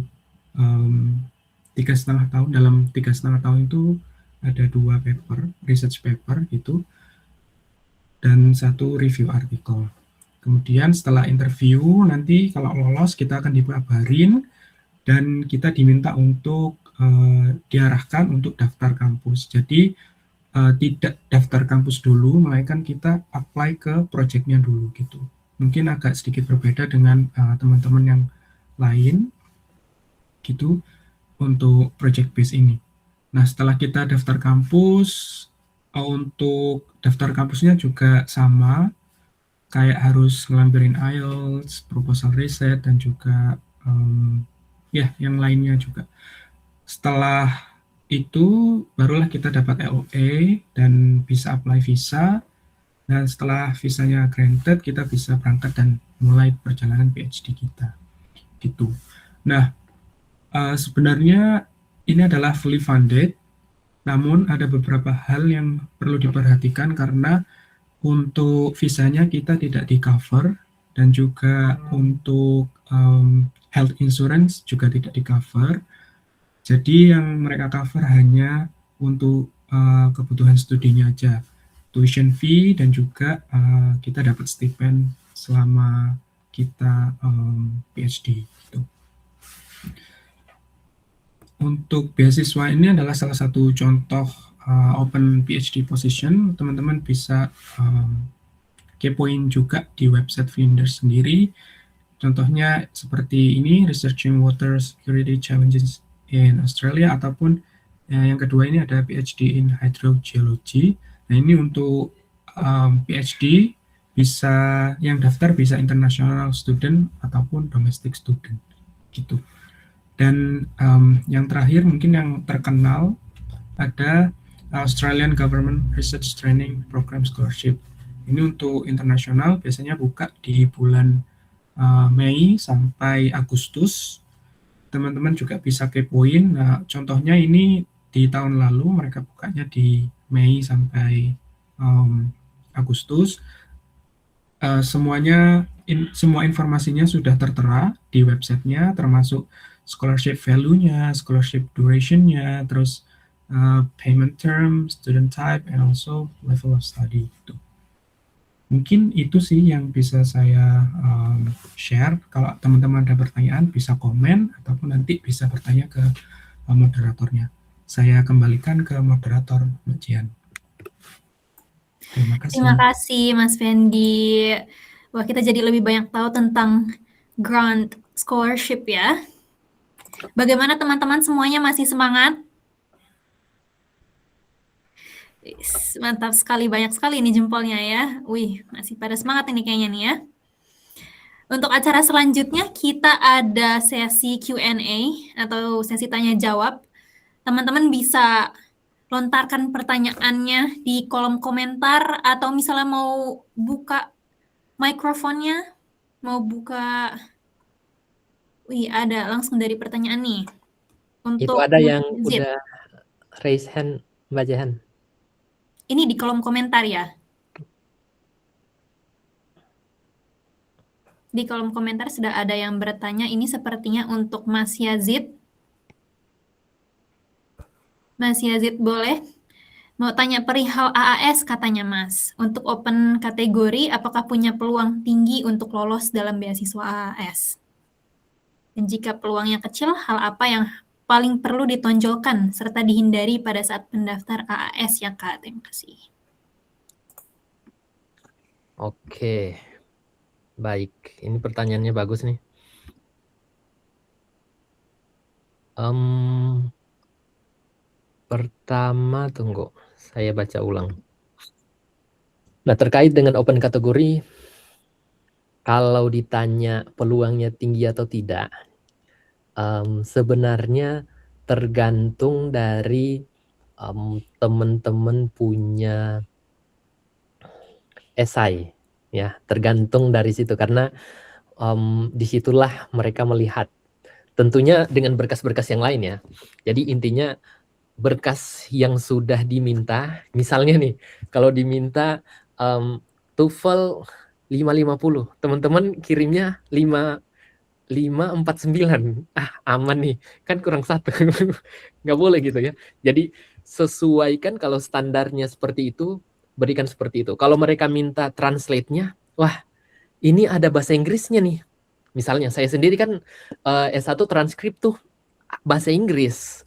3,5 tahun. Dalam 3,5 tahun itu ada 2 paper, research paper gitu, dan 1 review artikel. Kemudian setelah interview, nanti kalau lolos kita akan dikabarin dan kita diminta untuk diarahkan untuk daftar kampus. Jadi tidak daftar kampus dulu, melainkan kita apply ke projectnya dulu gitu. Mungkin agak sedikit berbeda dengan teman-teman yang lain gitu untuk project base ini. Nah, setelah kita daftar kampus, untuk daftar kampusnya juga sama, kayak harus ngelampirin IELTS, proposal riset, dan juga ya yang lainnya juga. Setelah itu barulah kita dapat LOA dan bisa apply visa, dan setelah visanya granted kita bisa berangkat dan mulai perjalanan PhD kita gitu. Nah, sebenarnya ini adalah fully funded, namun ada beberapa hal yang perlu diperhatikan karena untuk visanya kita tidak di cover, dan juga untuk health insurance juga tidak di cover. Jadi yang mereka cover hanya untuk kebutuhan studinya aja, tuition fee, dan juga kita dapat stipend selama kita PhD. Gitu. Untuk beasiswa ini adalah salah satu contoh open PhD position. Teman-teman bisa kepoin juga di website Flinders sendiri. Contohnya seperti ini, Researching Water Security Challenges in Australia, ataupun yang kedua ini ada PhD in Hydrogeology. Nah, ini untuk PhD bisa, yang daftar bisa international student ataupun domestic student gitu. Dan yang terakhir mungkin yang terkenal ada Australian Government Research Training Program Scholarship. Ini untuk internasional, biasanya buka di bulan Mei sampai Agustus. Teman-teman juga bisa kepoin. Nah, contohnya ini di tahun lalu mereka bukanya di Mei sampai Agustus. Semua informasinya sudah tertera di websitenya, termasuk scholarship value-nya, scholarship duration-nya, terus payment term, student type, and also level of study. Gitu. Mungkin itu sih yang bisa saya share. Kalau teman-teman ada pertanyaan, bisa komen, ataupun nanti bisa bertanya ke moderatornya. Saya kembalikan ke moderator, Mbak Jian. Terima kasih. Terima kasih, Mas Fendi. Wah, kita jadi lebih banyak tahu tentang grant scholarship ya. Bagaimana teman-teman semuanya, masih semangat? Mantap sekali, banyak sekali ini jempolnya ya. Wih, masih pada semangat ini kayaknya nih ya. Untuk acara selanjutnya kita ada sesi Q&A atau sesi tanya jawab. Teman-teman bisa lontarkan pertanyaannya di kolom komentar atau misalnya mau buka mikrofonnya, mau buka. Wih, ada langsung dari pertanyaan nih. Itu Untuk ada yang Zid. udah raise hand, Mbak Jehan. Ini di kolom komentar ya. Di kolom komentar sudah ada yang bertanya, ini sepertinya untuk Mas Yazid. Mas Yazid boleh? Mau tanya perihal AAS katanya Mas. Untuk open kategori, apakah punya peluang tinggi untuk lolos dalam beasiswa AAS? Dan jika peluangnya kecil, hal apa yang paling perlu ditonjolkan serta dihindari pada saat pendaftar AAS ya Kak? Terima kasih. Oke, baik. Ini pertanyaannya bagus nih. Pertama, tunggu. Saya baca ulang. Nah, terkait dengan open kategori, kalau ditanya peluangnya tinggi atau tidak, sebenarnya tergantung dari teman-teman punya esai, ya, tergantung dari situ karena disitulah mereka melihat. Tentunya dengan berkas-berkas yang lain ya. Jadi intinya berkas yang sudah diminta, misalnya nih, kalau diminta TOEFL 550, teman-teman kirimnya 549, aman nih, kan kurang satu, nggak boleh gitu ya. Jadi sesuaikan kalau standarnya seperti itu, berikan seperti itu. Kalau mereka minta translate-nya, wah ini ada bahasa Inggrisnya nih. Misalnya saya sendiri kan S1 transkrip tuh bahasa Inggris,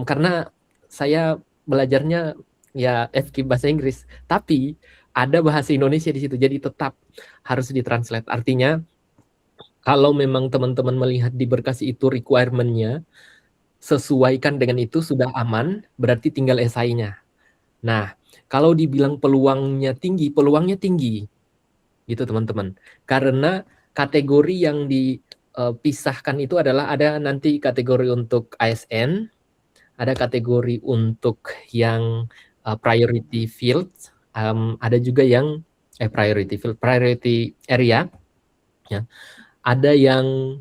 karena saya belajarnya ya FK bahasa Inggris, tapi ada bahasa Indonesia di situ, jadi tetap harus ditranslate. Artinya kalau memang teman-teman melihat di berkas itu requirement-nya sesuaikan dengan itu sudah aman, berarti tinggal esainya. Nah, kalau dibilang peluangnya tinggi gitu teman-teman. Karena kategori yang dipisahkan itu adalah ada nanti kategori untuk ASN, ada kategori untuk yang priority field, ada juga yang priority field, priority area, ya. Ada yang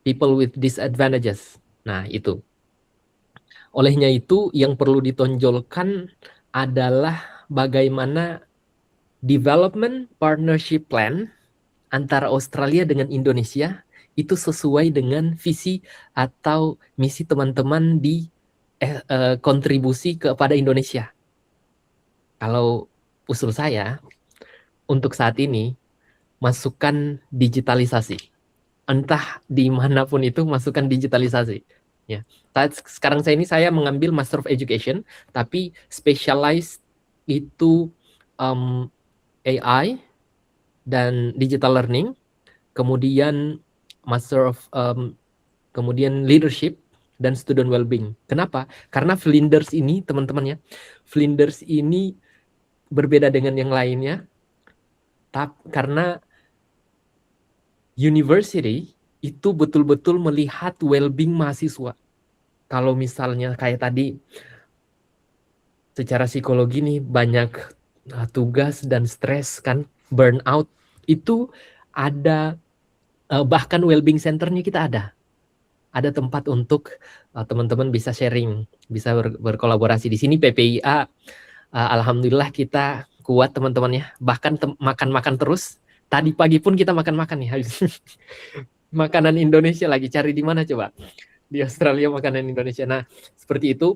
people with disadvantages. Nah, itu. Olehnya itu yang perlu ditonjolkan adalah bagaimana development partnership plan antara Australia dengan Indonesia itu sesuai dengan visi atau misi teman-teman di kontribusi kepada Indonesia. Kalau usul saya untuk saat ini masukkan digitalisasi, entah dimanapun itu masukkan digitalisasi. Ya, sekarang saya mengambil Master of Education, tapi specialized itu AI dan digital learning, kemudian Master of kemudian leadership dan student well-being. Kenapa? Karena Flinders ini teman-teman ya, Flinders ini berbeda dengan yang lainnya, karena university itu betul-betul melihat well-being mahasiswa. Kalau misalnya kayak tadi, secara psikologi nih banyak tugas dan stres kan, burnout, itu ada, bahkan well-being centernya kita ada tempat untuk teman-teman bisa sharing, bisa berkolaborasi. Di sini PPIA, alhamdulillah kita kuat teman-teman ya, bahkan makan-makan terus. Tadi pagi pun kita makan-makan nih, habis makanan Indonesia lagi, cari di mana coba? Di Australia makanan Indonesia. Nah, seperti itu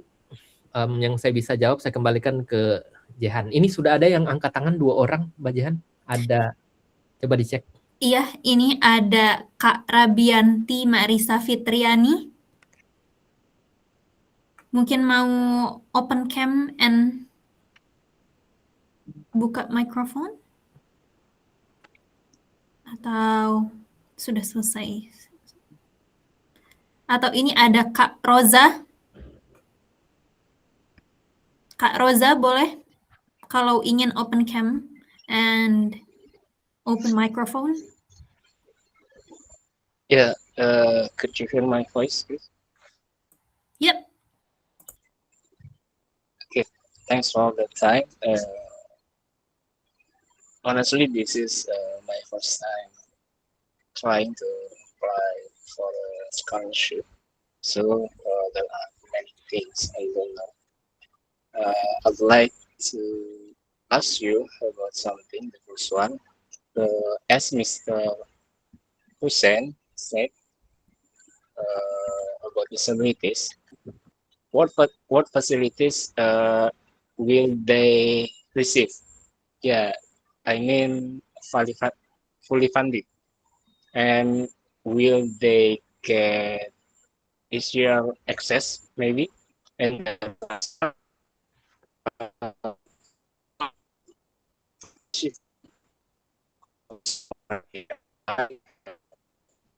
yang saya bisa jawab, saya kembalikan ke Jehan. Ini sudah ada yang angkat tangan 2 orang, Mbak Jehan. Ada, coba dicek. Iya, ini ada Kak Rabianti Marisa Fitriani. Mungkin mau open cam and buka mikrofon? Atau sudah selesai. Atau ini ada Kak Roza. Kak Roza boleh kalau ingin open cam and open microphone. Yeah, could you hear my voice, please? Yep. Okay, thanks for all the time. Honestly, this is my first time trying to apply for a scholarship. So there are many things I don't know. I'd like to ask you about something. The first one, as Mr. Hussein said about disabilities, what facilities will they receive? Yeah, I mean fully funded, and will they get easier access maybe? And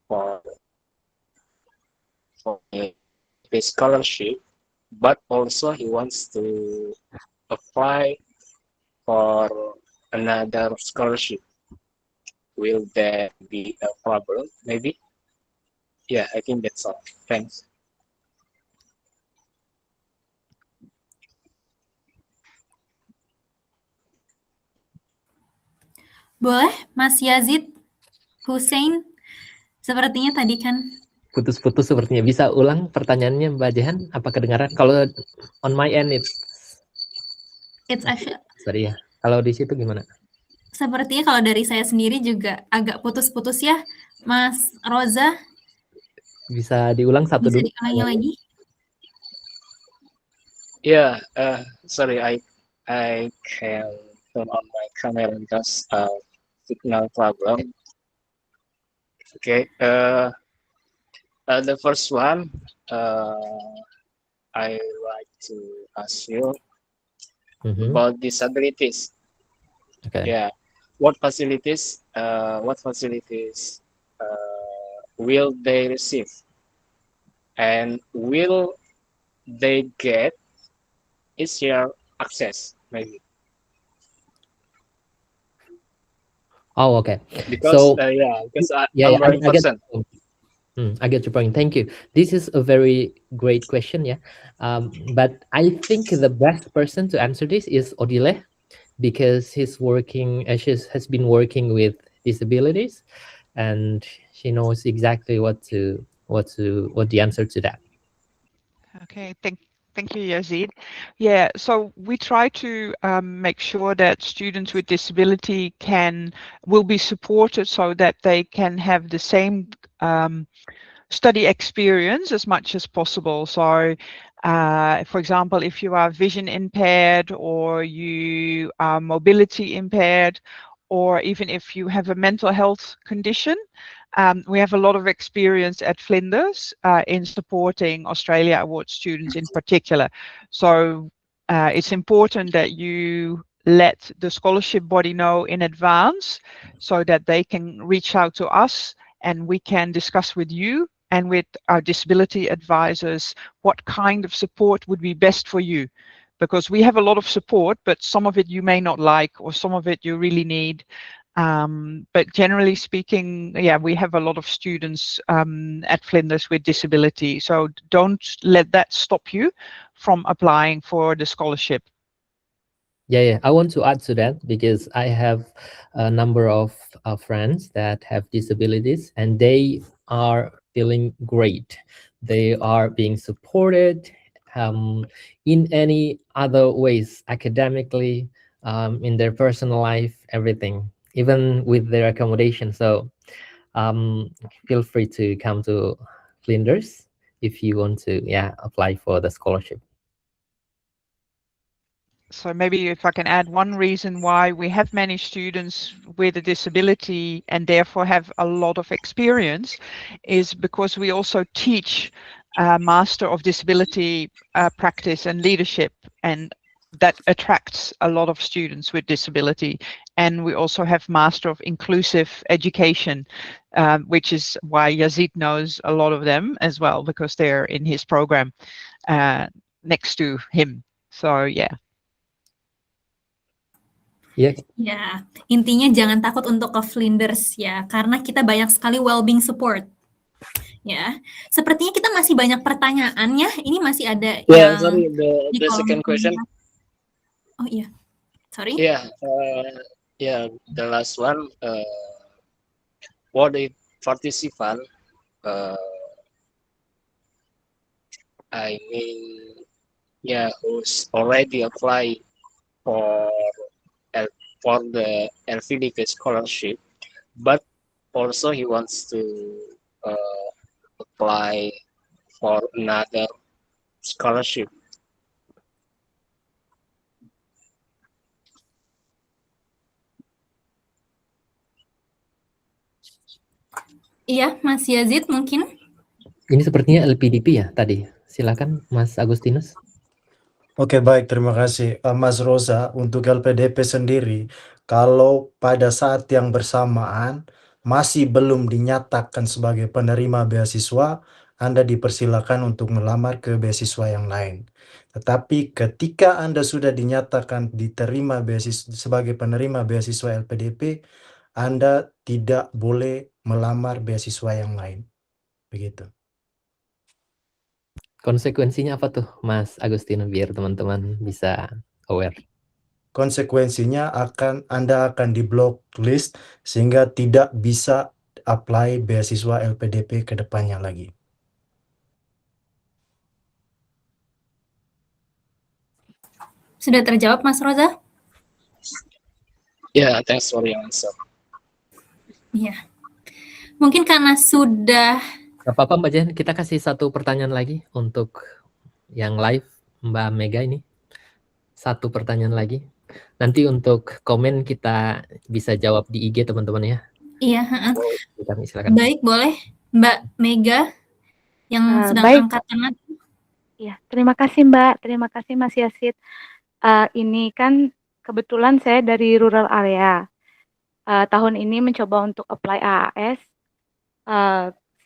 for a scholarship, but also he wants to apply for another scholarship. Will that be a problem? Maybe. Yeah, I think that's all. Thanks. Boleh, Mas Yazid Hussein. Sepertinya tadi kan Putus-putus sepertinya. Bisa ulang pertanyaannya Mbak Jehan? Apa kedengaran? Kalau on my end it's actually sorry ya. Kalau di situ gimana? sepertinya kalau dari saya sendiri juga agak putus-putus ya, Mas Roza. Bisa diulang satu Bisa dulu? diulangi lagi? Yeah, sorry, I can turn on my camera because signal problem. Okay, the first one, I like to ask you about disabilities. Okay. Yeah, what facilities will they receive, and will they get easier access maybe? Oh, okay. Because So because I'm I very get person. I get your point. Thank you. This is a very great question, yeah. But I think the best person to answer this is Odile, because he's working. She has been working with disabilities, and she knows exactly what the answer to that. Okay, thank you, Yazid. Yeah, so we try to make sure that students with disability will be supported so that they can have the same study experience as much as possible. So, for example, if you are vision impaired or you are mobility impaired, or even if you have a mental health condition, we have a lot of experience at Flinders in supporting Australia Award students in particular. So it's important that you let the scholarship body know in advance so that they can reach out to us and we can discuss with you and with our disability advisors what kind of support would be best for you. Because we have a lot of support, but some of it you may not like, or some of it you really need. But generally speaking, yeah, we have a lot of students at Flinders with disability. So don't let that stop you from applying for the scholarship. Yeah, I want to add to that because I have a number of friends that have disabilities and they are feeling great. They are being supported in any other ways, academically, in their personal life, everything, even with their accommodation. So feel free to come to Flinders if you want to apply for the scholarship. So maybe if I can add, one reason why we have many students with a disability and therefore have a lot of experience is because we also teach Master of Disability Practice and Leadership, and that attracts a lot of students with disability. And we also have Master of Inclusive Education, which is why Yazid knows a lot of them as well, because they're in his program next to him. So yeah. Ya, Ya, intinya jangan takut untuk ke Flinders ya, karena kita banyak sekali well-being support. Ya, sepertinya kita masih banyak pertanyaan ya. Ini masih ada Yeah, yang sorry, di the kolom second question. komentar. Oh iya, sorry. Yeah, the last one. What if participant? I mean, yeah, who's already applied for the LVDP scholarship, but also he wants to apply for another scholarship. Iya, Mas Yazid mungkin. ini sepertinya LPDP ya tadi. Silakan Mas Agustinus. Oke, baik, terima kasih. Mas Rosa, untuk LPDP sendiri, kalau pada saat yang bersamaan masih belum dinyatakan sebagai penerima beasiswa, Anda dipersilakan untuk melamar ke beasiswa yang lain. Tetapi ketika Anda sudah dinyatakan diterima sebagai penerima beasiswa LPDP, Anda tidak boleh melamar beasiswa yang lain. Begitu. Konsekuensinya apa tuh Mas Agustinus biar teman-teman bisa aware? Konsekuensinya Anda akan di blacklist sehingga tidak bisa apply beasiswa LPDP ke depannya lagi. Sudah terjawab Mas Rosa? Yeah, thanks for your answer. Iya. Mungkin karena sudah Gak apa-apa Mbak Jen, kita kasih satu pertanyaan lagi untuk yang live Mbak Mega ini. Satu pertanyaan lagi. Nanti untuk komen kita bisa jawab di IG teman-teman ya. Iya, Kami silakan. baik, boleh Mbak Mega yang sedang baik. angkat tangan. Ya, terima kasih Mbak, terima kasih Mas Yazid. Ini kan kebetulan saya dari rural area. Tahun ini mencoba untuk apply AAS.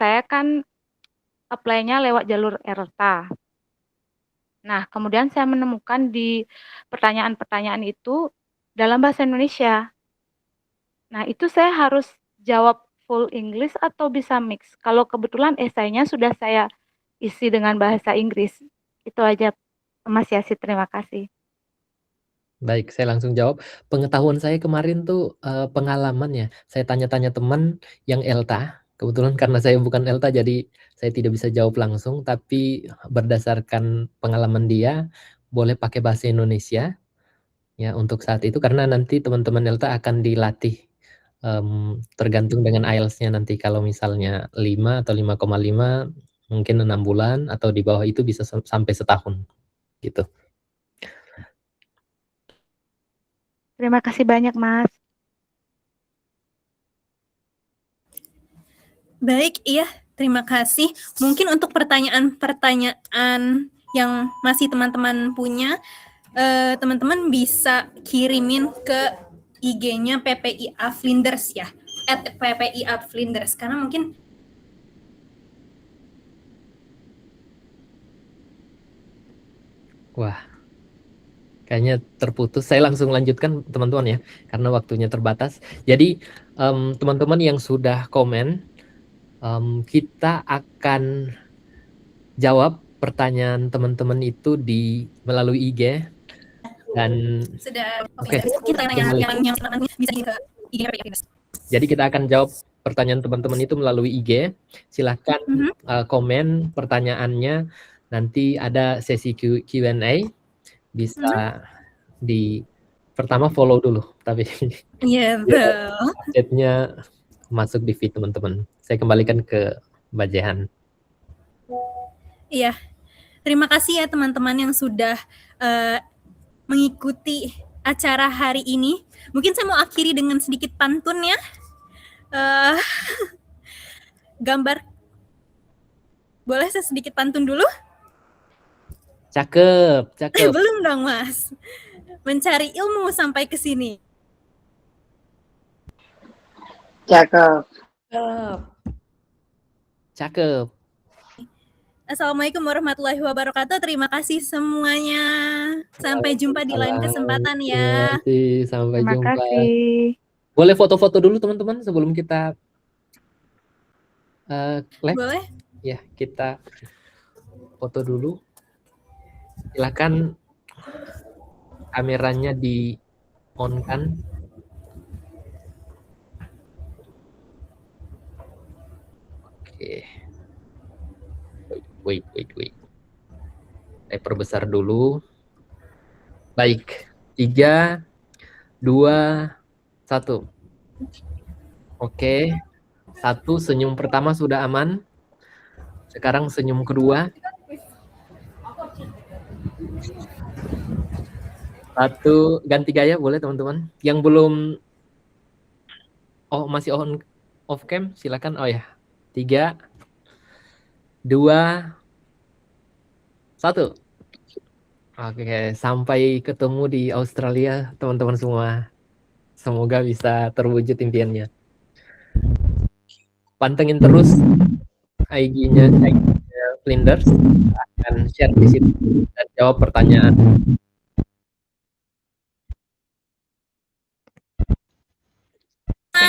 Saya kan apply-nya lewat jalur ERTA. Nah, kemudian saya menemukan di pertanyaan-pertanyaan itu dalam bahasa Indonesia. Nah, itu saya harus jawab full English atau bisa mix? Kalau kebetulan esainya sudah saya isi dengan bahasa Inggris. Itu aja Mas Yazid, terima kasih. Baik, saya langsung jawab. Pengetahuan saya kemarin tuh pengalaman ya. Saya tanya-tanya teman yang ELTA. Kebetulan karena saya bukan ELTA jadi saya tidak bisa jawab langsung. Tapi berdasarkan pengalaman dia boleh pakai bahasa Indonesia ya untuk saat itu. Karena nanti teman-teman ELTA akan dilatih tergantung dengan IELTS-nya nanti. Kalau misalnya 5 atau 5,5 mungkin 6 bulan atau di bawah itu bisa sampai setahun gitu. Terima kasih banyak, Mas. Baik, iya, terima kasih. Mungkin untuk pertanyaan-pertanyaan yang masih teman-teman punya, teman-teman bisa kirimin ke IG-nya PPIA Flinders ya, @PPIA Flinders, karena mungkin Wah, kayaknya terputus. Saya langsung lanjutkan teman-teman ya, karena waktunya terbatas. Jadi teman-teman yang sudah komen, kita akan jawab pertanyaan teman-teman itu melalui IG dan sudah oke. Kita yang bisa ke IG PPIA Flinders. Jadi kita akan jawab pertanyaan teman-teman itu melalui IG. Silahkan komen pertanyaannya. Nanti ada sesi Q&A. Bisa pertama follow dulu. Tapi Iya, betul. update-nya masuk di feed teman-teman. Saya kembalikan ke Mbak Jehan. Iya, terima kasih ya teman-teman yang sudah mengikuti acara hari ini. Mungkin saya mau akhiri dengan sedikit pantun ya. Gambar, boleh saya sedikit pantun dulu? Cakep, cakep. Belum dong Mas. Mencari ilmu sampai ke sini. Cakep. Cakep. Assalamualaikum warahmatullahi wabarakatuh. Terima kasih semuanya. Sampai jumpa di lain kesempatan Terima ya. kasih. Sampai Terima jumpa. kasih. Boleh foto-foto dulu teman-teman sebelum kita live? Boleh? Ya, kita foto dulu. Silakan kameranya di on kan. Oke. Wait. Saya perbesar dulu. Baik. 3, 2, 1. Oke. 1 senyum pertama sudah aman. Sekarang senyum kedua. 1 ganti gaya boleh teman-teman. Yang belum masih on off cam silakan. Oh ya. 3, 2, 1. Oke, sampai ketemu di Australia teman-teman semua. Semoga bisa terwujud impiannya. Pantengin terus IG-nya Flinders, akan share di situ dan jawab pertanyaan.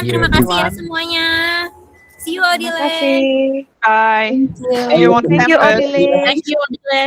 Terima kasih ya semuanya. See you Terima Odile. kasih. Bye. Thank you. See you on Thank you, campus. Odile. Thank you Odile.